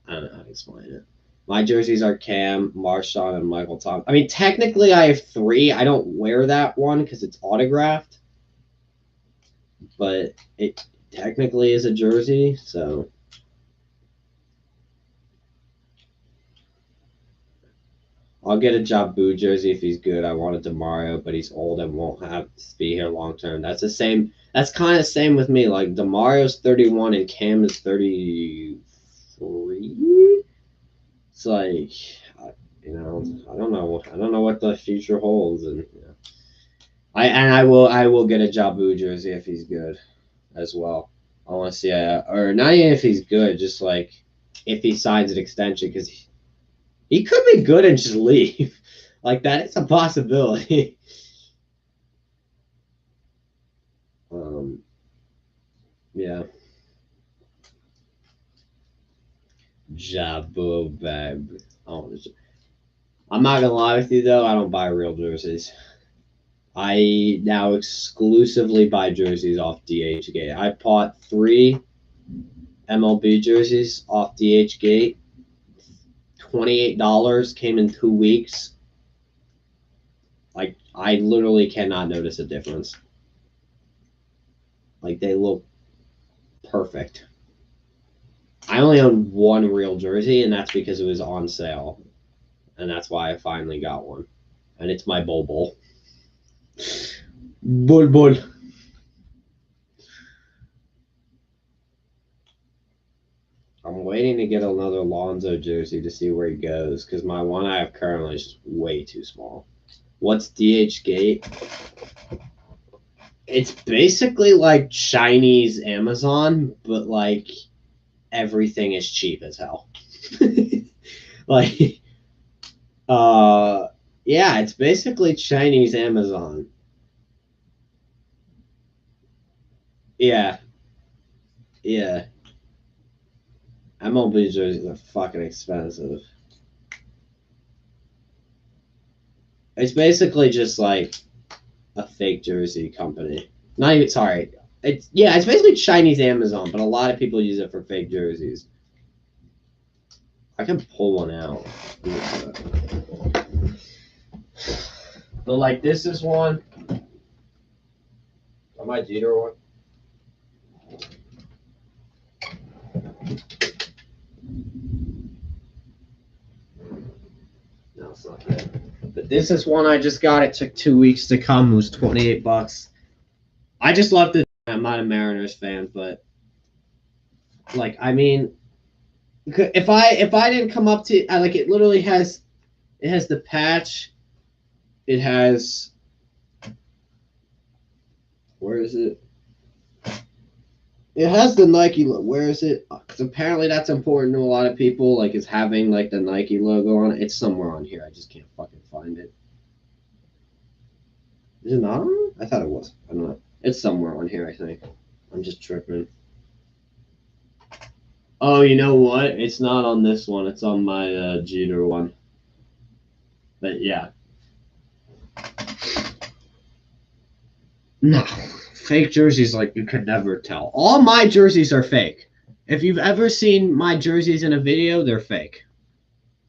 I don't know how to explain it. My jerseys are Cam, Marshawn, and Michael Thompson. I mean, technically, I have three. I don't wear that one because it's autographed, but it technically is a jersey, so. I'll get a Jabu jersey if he's good. I wanted DeMario, but he's old and won't have to be here long term. That's the same. That's kind of the same with me. Like DeMario's 31 and Cam is 33. It's like, I don't know. I don't know what the future holds, and I will get a Jabu jersey if he's good, as well. I want to see or not even if he's good, just like if he signs an extension because he could be good and just leave. Like that is a possibility. Yeah. Jabu babe. I'm not gonna lie with you though, I don't buy real jerseys. I now exclusively buy jerseys off DHgate. I bought 3 MLB jerseys off DHgate. $28 came in 2 weeks. Like I literally cannot notice a difference. Like they look perfect. I only own one real jersey, and that's because it was on sale, and that's why I finally got one. And it's my Bull. Bull. I'm waiting to get another Lonzo jersey to see where he goes because my one I have currently is way too small. What's DHgate? It's basically like Chinese Amazon, but like everything is cheap as hell. Like, yeah, it's basically Chinese Amazon. Yeah, yeah. MLB jerseys are fucking expensive. It's basically just like a fake jersey company. Not even sorry. It's basically Chinese Amazon, but a lot of people use it for fake jerseys. I can pull one out. But like this is one. My Jeter one. No, it's not good. But this is one I just got. It took 2 weeks to come. It was $28. I just love the. I'm not a Mariners fan, but like I mean, if I didn't come up to like it literally has the patch. It has. Where is it? It has the Nike logo. Where is it? Because apparently that's important to a lot of people. Like, is having like the Nike logo on it. It's somewhere on here. I just can't fucking find it. Is it not on it? I thought it was. I don't know. It's somewhere on here. I think. I'm just tripping. Oh, you know what? It's not on this one. It's on my Jeter one. But yeah. No. Fake jerseys, like, you could never tell. All my jerseys are fake. If you've ever seen my jerseys in a video, they're fake.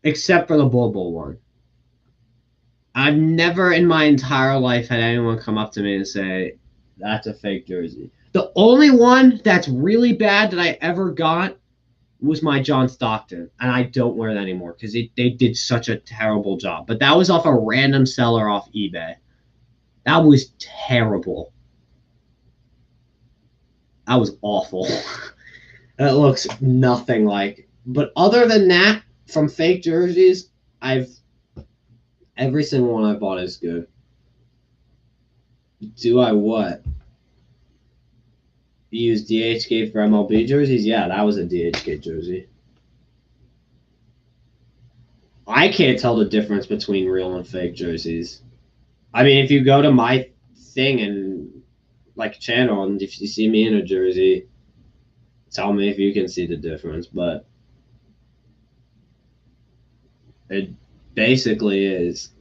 Except for the Bull one. I've never in my entire life had anyone come up to me and say, that's a fake jersey. The only one that's really bad that I ever got was my John Stockton. And I don't wear that anymore because they did such a terrible job. But that was off a random seller off eBay. That was terrible. That was awful. It looks nothing like. But other than that, from fake jerseys, every single one I bought is good. Do I what? Use DHgate for MLB jerseys? Yeah, that was a DHgate jersey. I can't tell the difference between real and fake jerseys. I mean, if you go to my thing and like channel, and if you see me in a jersey, tell me if you can see the difference. But it basically is.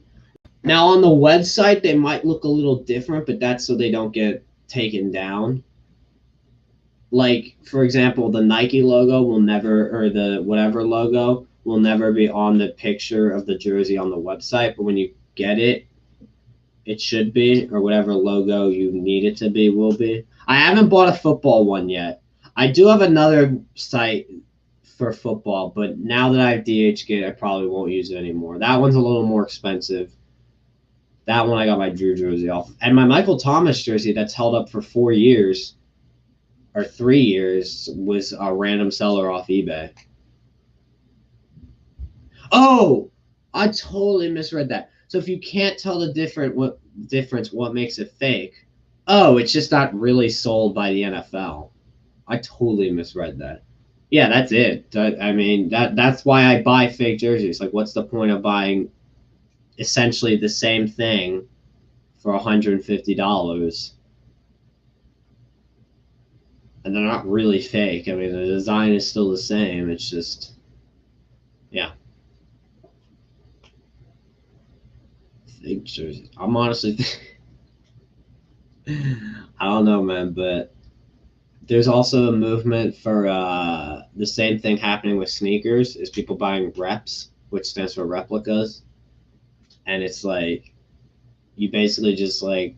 Now on the website they might look a little different, but that's so they don't get taken down. Like for example, the Nike logo will never, or the whatever logo will never be on the picture of the jersey on the website, but when you get it, it should be, or whatever logo you need it to be will be. I haven't bought a football one yet. I do have another site for football, but now that I have DHgate, I probably won't use it anymore. That one's a little more expensive. That one I got my Drew jersey off. And my Michael Thomas jersey that's held up for 4 years or 3 years was a random seller off eBay. Oh, I totally misread that. So if you can't tell the difference, what makes it fake? Oh, it's just not really sold by the NFL. I totally misread that. Yeah, that's it. I mean, that's why I buy fake jerseys. Like, what's the point of buying essentially the same thing for $150? And they're not really fake. I mean, the design is still the same. It's just, yeah, fake jerseys. I'm honestly, I don't know, man, but there's also a movement for the same thing happening with sneakers is people buying reps, which stands for replicas. And it's like, you basically just like,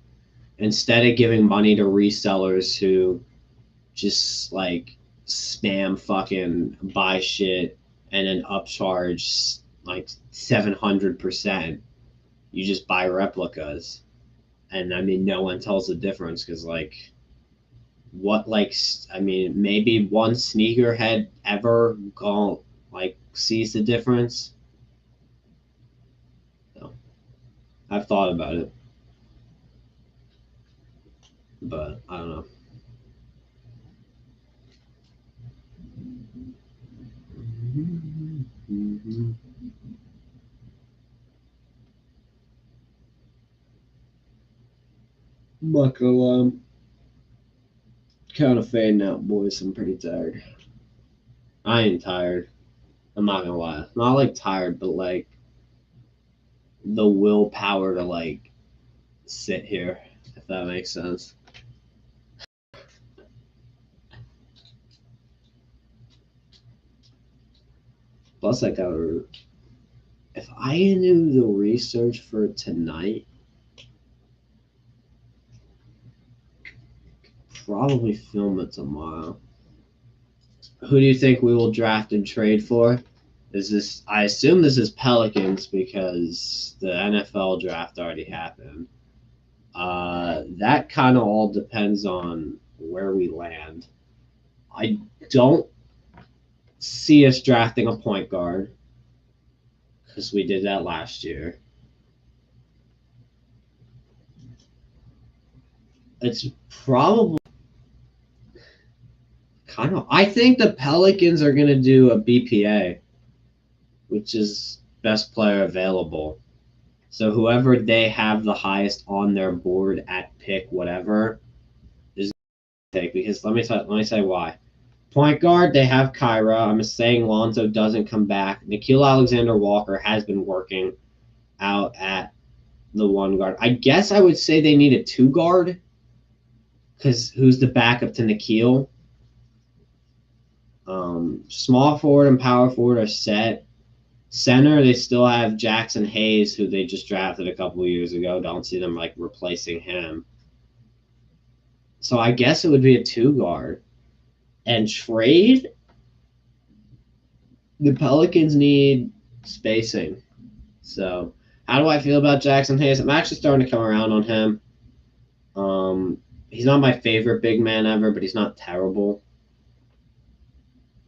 instead of giving money to resellers who just like spam fucking buy shit and then upcharge like 700%, you just buy replicas. And I mean, no one tells the difference because like, what, like, I mean, maybe one sneakerhead ever gone like sees the difference. So I've thought about it, but I don't know. I'm not gonna lie, I'm kind of fading out, boys. I'm pretty tired. I ain't tired. I'm not gonna lie. Not like tired, but like the willpower to like sit here, if that makes sense. Plus, I got if I knew the research for tonight, probably film it tomorrow. Who do you think we will draft and trade for? Is this? I assume this is Pelicans because the NFL draft already happened. That kind of all depends on where we land. I don't see us drafting a point guard because we did that last year. It's probably kind of. I think the Pelicans are going to do a BPA, which is best player available. So whoever they have the highest on their board at pick whatever is going to take. Because let me say why. Point guard, they have Kyra. I'm saying Lonzo doesn't come back. Nikhil Alexander Walker has been working out at the one guard. I guess I would say they need a two guard because who's the backup to Nikhil? Small forward and power forward are set. Center, they still have Jackson Hayes, who they just drafted a couple of years ago. Don't see them like replacing him. So I guess it would be a two guard. And trade, the Pelicans need spacing. So how do I feel about Jackson Hayes? I'm actually starting to come around on him. He's not my favorite big man ever, but he's not terrible.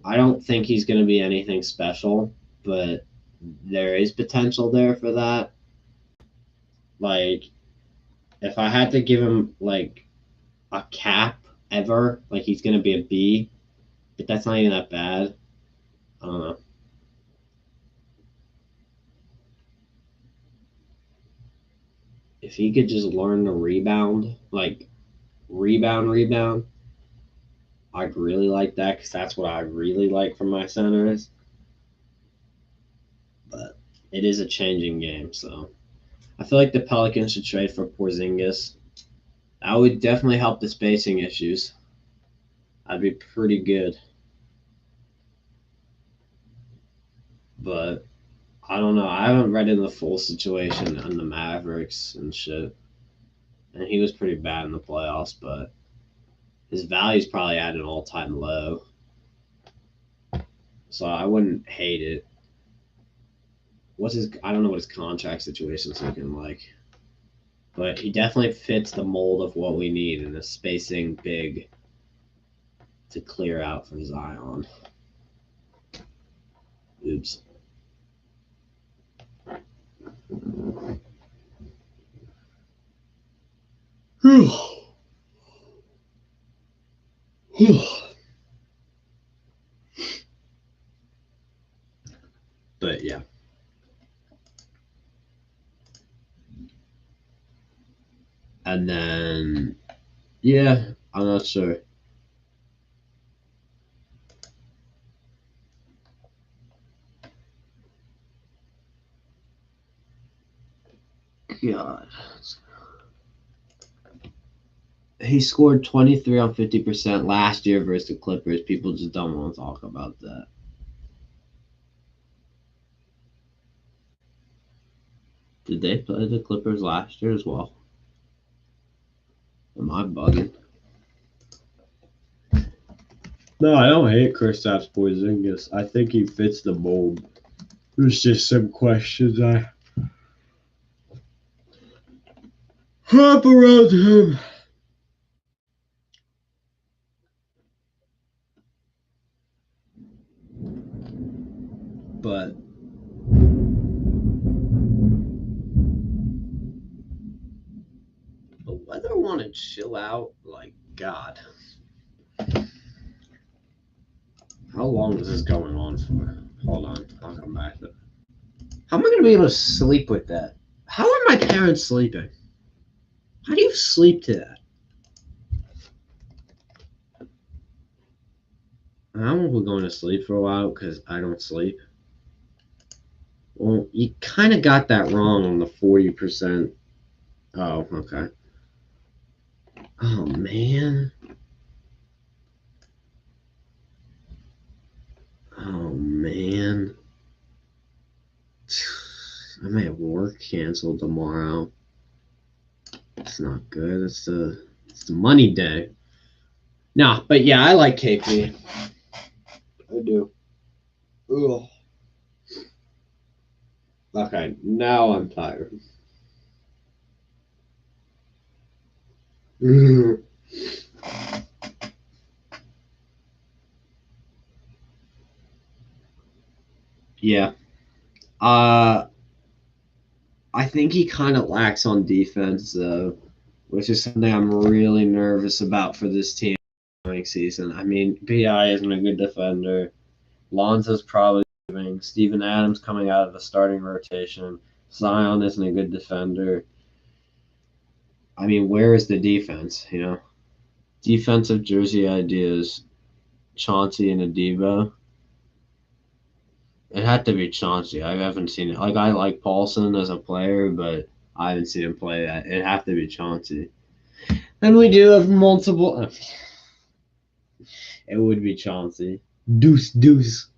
I don't think he's going to be anything special, but there is potential there for that. Like, if I had to give him like a cap ever, like he's going to be a B, but that's not even that bad. I don't know. If he could just learn to rebound, like rebound, I'd really like that because that's what I really like from my centers. But it is a changing game, so I feel like the Pelicans should trade for Porzingis. That would definitely help the spacing issues. That'd be pretty good. But I don't know. I haven't read in the full situation on the Mavericks and shit. And he was pretty bad in the playoffs, but his value's probably at an all-time low. So I wouldn't hate it. What's his? I don't know what his contract situation's looking like, but he definitely fits the mold of what we need in a spacing big to clear out for Zion. Oops. But yeah. And then, yeah, I'm not sure. God. He scored 23 on 50% last year versus the Clippers. People just don't want to talk about that. Did they play the Clippers last year as well? Am I bugging? No, I don't hate Kristaps Porzingis. I think he fits the mold. There's just some questions I wrap around him. But the weather want to chill out. Like, God. How long is this going on for? Hold on. I'll come back to it. How am I going to be able to sleep with that? How are my parents sleeping? How do you sleep to that? I don't know if we're going to sleep for a while because I don't sleep. Well, you kind of got that wrong on the 40%. Oh, okay. Oh, man. Oh, man. I may have work canceled tomorrow. It's not good. It's the money day. Nah, but yeah, I like KP. I do. Ugh. Okay, now I'm tired. Yeah. Uh, I think he kind of lacks on defense, though, which is something I'm really nervous about for this team coming season. I mean, Bi isn't a good defender. Lonzo's probably leaving. Steven Adams coming out of the starting rotation. Zion isn't a good defender. I mean, where is the defense? You know, defensive jersey ideas. Chauncey and Adibo. It had to be Chauncey. I haven't seen it. Like I like Paulson as a player, but I haven't seen him play that. It'd have to be Chauncey. And we do have multiple. It would be Chauncey. Deuce, deuce.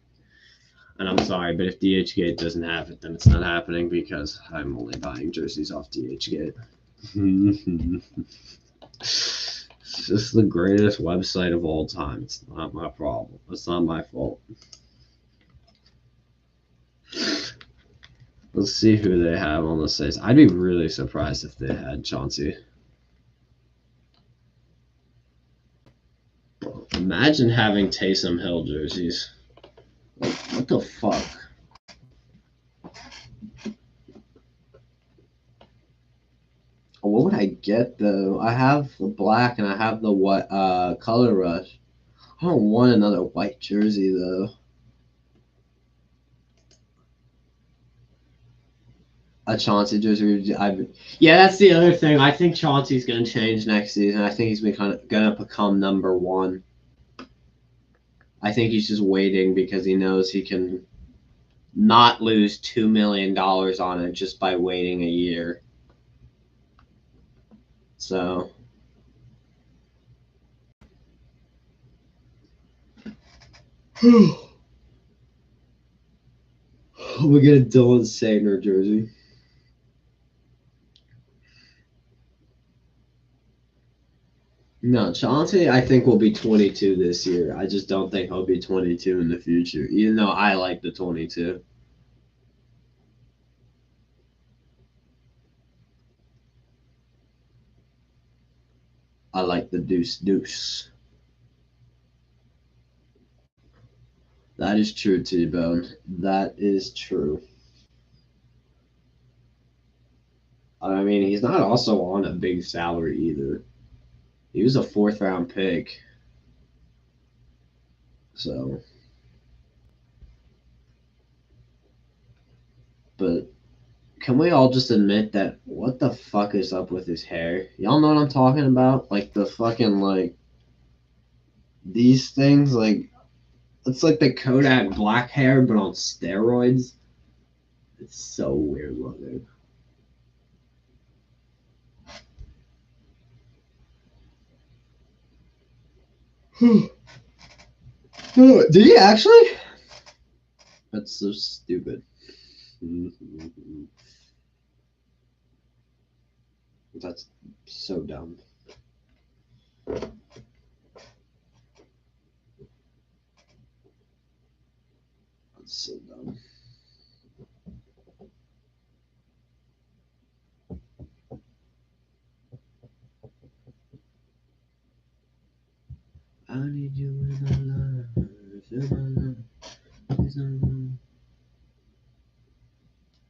And I'm sorry, but if DHgate doesn't have it, then it's not happening because I'm only buying jerseys off DHgate. It's just the greatest website of all time. It's not my problem. It's not my fault. Let's see who they have on the sites. I'd be really surprised if they had Chauncey. Imagine having Taysom Hill jerseys. What the fuck? What would I get though? I have the black and I have the white color rush. I don't want another white jersey though. A Chauncey jersey. Yeah, that's the other thing. I think Chauncey's going to change next season. I think he's going to become number one. I think he's just waiting because he knows he can not lose $2 million on it just by waiting a year. So we get a Dylan Saner jersey. No, Chauncey, I think will be 22 this year. I just don't think he'll be 22 in the future, even though I like the 22. I like the deuce deuce. That is true, T-Bone. That is true. I mean, he's not also on a big salary either. He was a fourth round pick. So, but can we all just admit that what the fuck is up with his hair? Y'all know what I'm talking about? Like the fucking like these things like it's like the Kodak black hair but on steroids. It's so weird looking. Did he actually? That's so stupid. That's so dumb. That's so dumb. I need you in my life.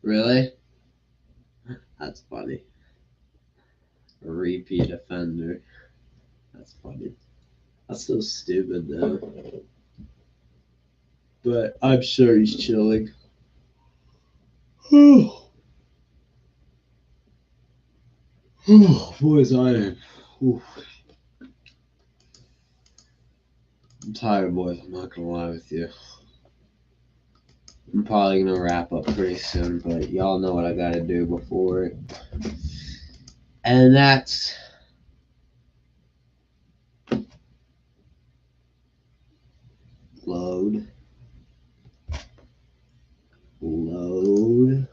Really? That's funny. A repeat offender. That's funny. That's so stupid though. But I'm sure he's chilling. Boys, I am. I'm tired, boys. I'm not gonna lie with you. I'm probably gonna wrap up pretty soon, but y'all know what I gotta do before it. And that's load. Load.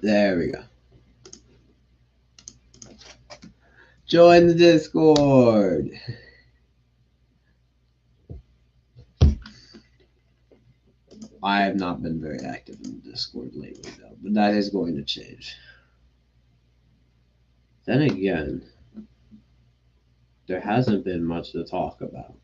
There we go. Join the Discord. I have not been very active in the Discord lately, though, but that is going to change. Then again, there hasn't been much to talk about.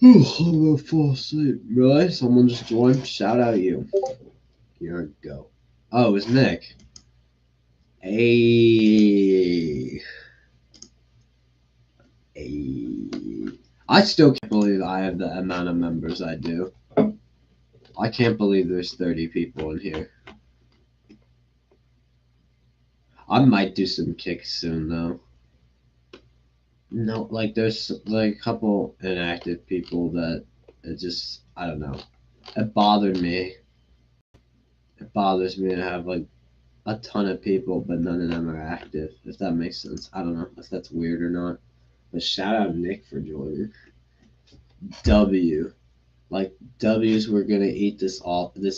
I'm gonna fall asleep. Really? Someone just joined? Shout out you. Here we go. Oh, it's Nick. Hey. Hey. I still can't believe I have the amount of members I do. I can't believe there's 30 people in here. I might do some kicks soon, though. No, like there's like a couple inactive people that it just, I don't know. It bothered me. It bothers me to have like a ton of people, but none of them are active, if that makes sense. I don't know if that's weird or not. But shout out Nick for joining. W. Like W's we're gonna eat this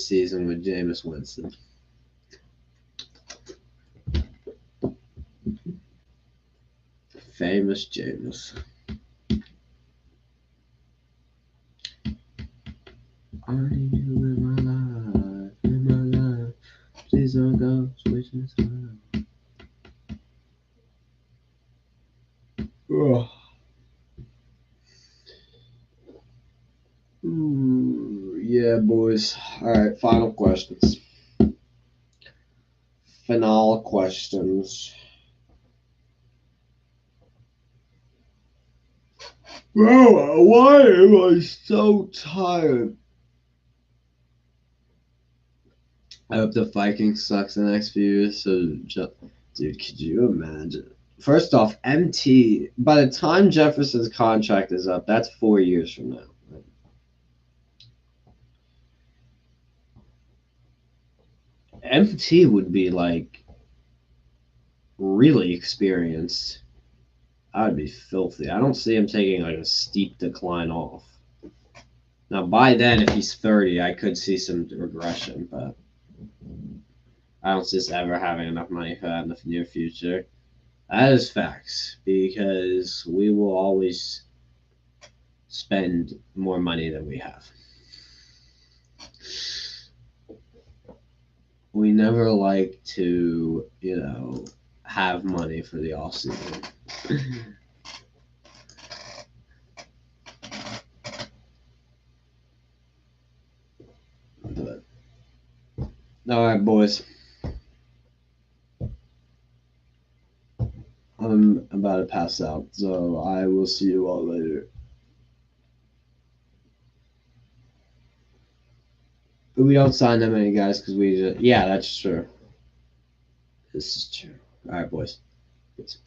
season with Jameis Winston. Famous Jameis. I need you in my life. Please don't go switching sides. Ooh, yeah, boys. All right, final questions. Final questions. Bro, why am I so tired? I hope the Vikings sucks the next few years. Dude, could you imagine? First off, MT. By the time Jefferson's contract is up, that's 4 years from now. MT would be like really experienced. I'd be filthy. I don't see him taking like a steep decline off. Now, by then, if he's 30, I could see some regression, but I don't see us ever having enough money for that in the near future. That is facts because we will always spend more money than we have. We never like to, have money for the off season. But all right, boys. I'm about to pass out, so I will see you all later. But we don't sign that many guys because we just, yeah, that's true. This is true. All right, boys. Peace.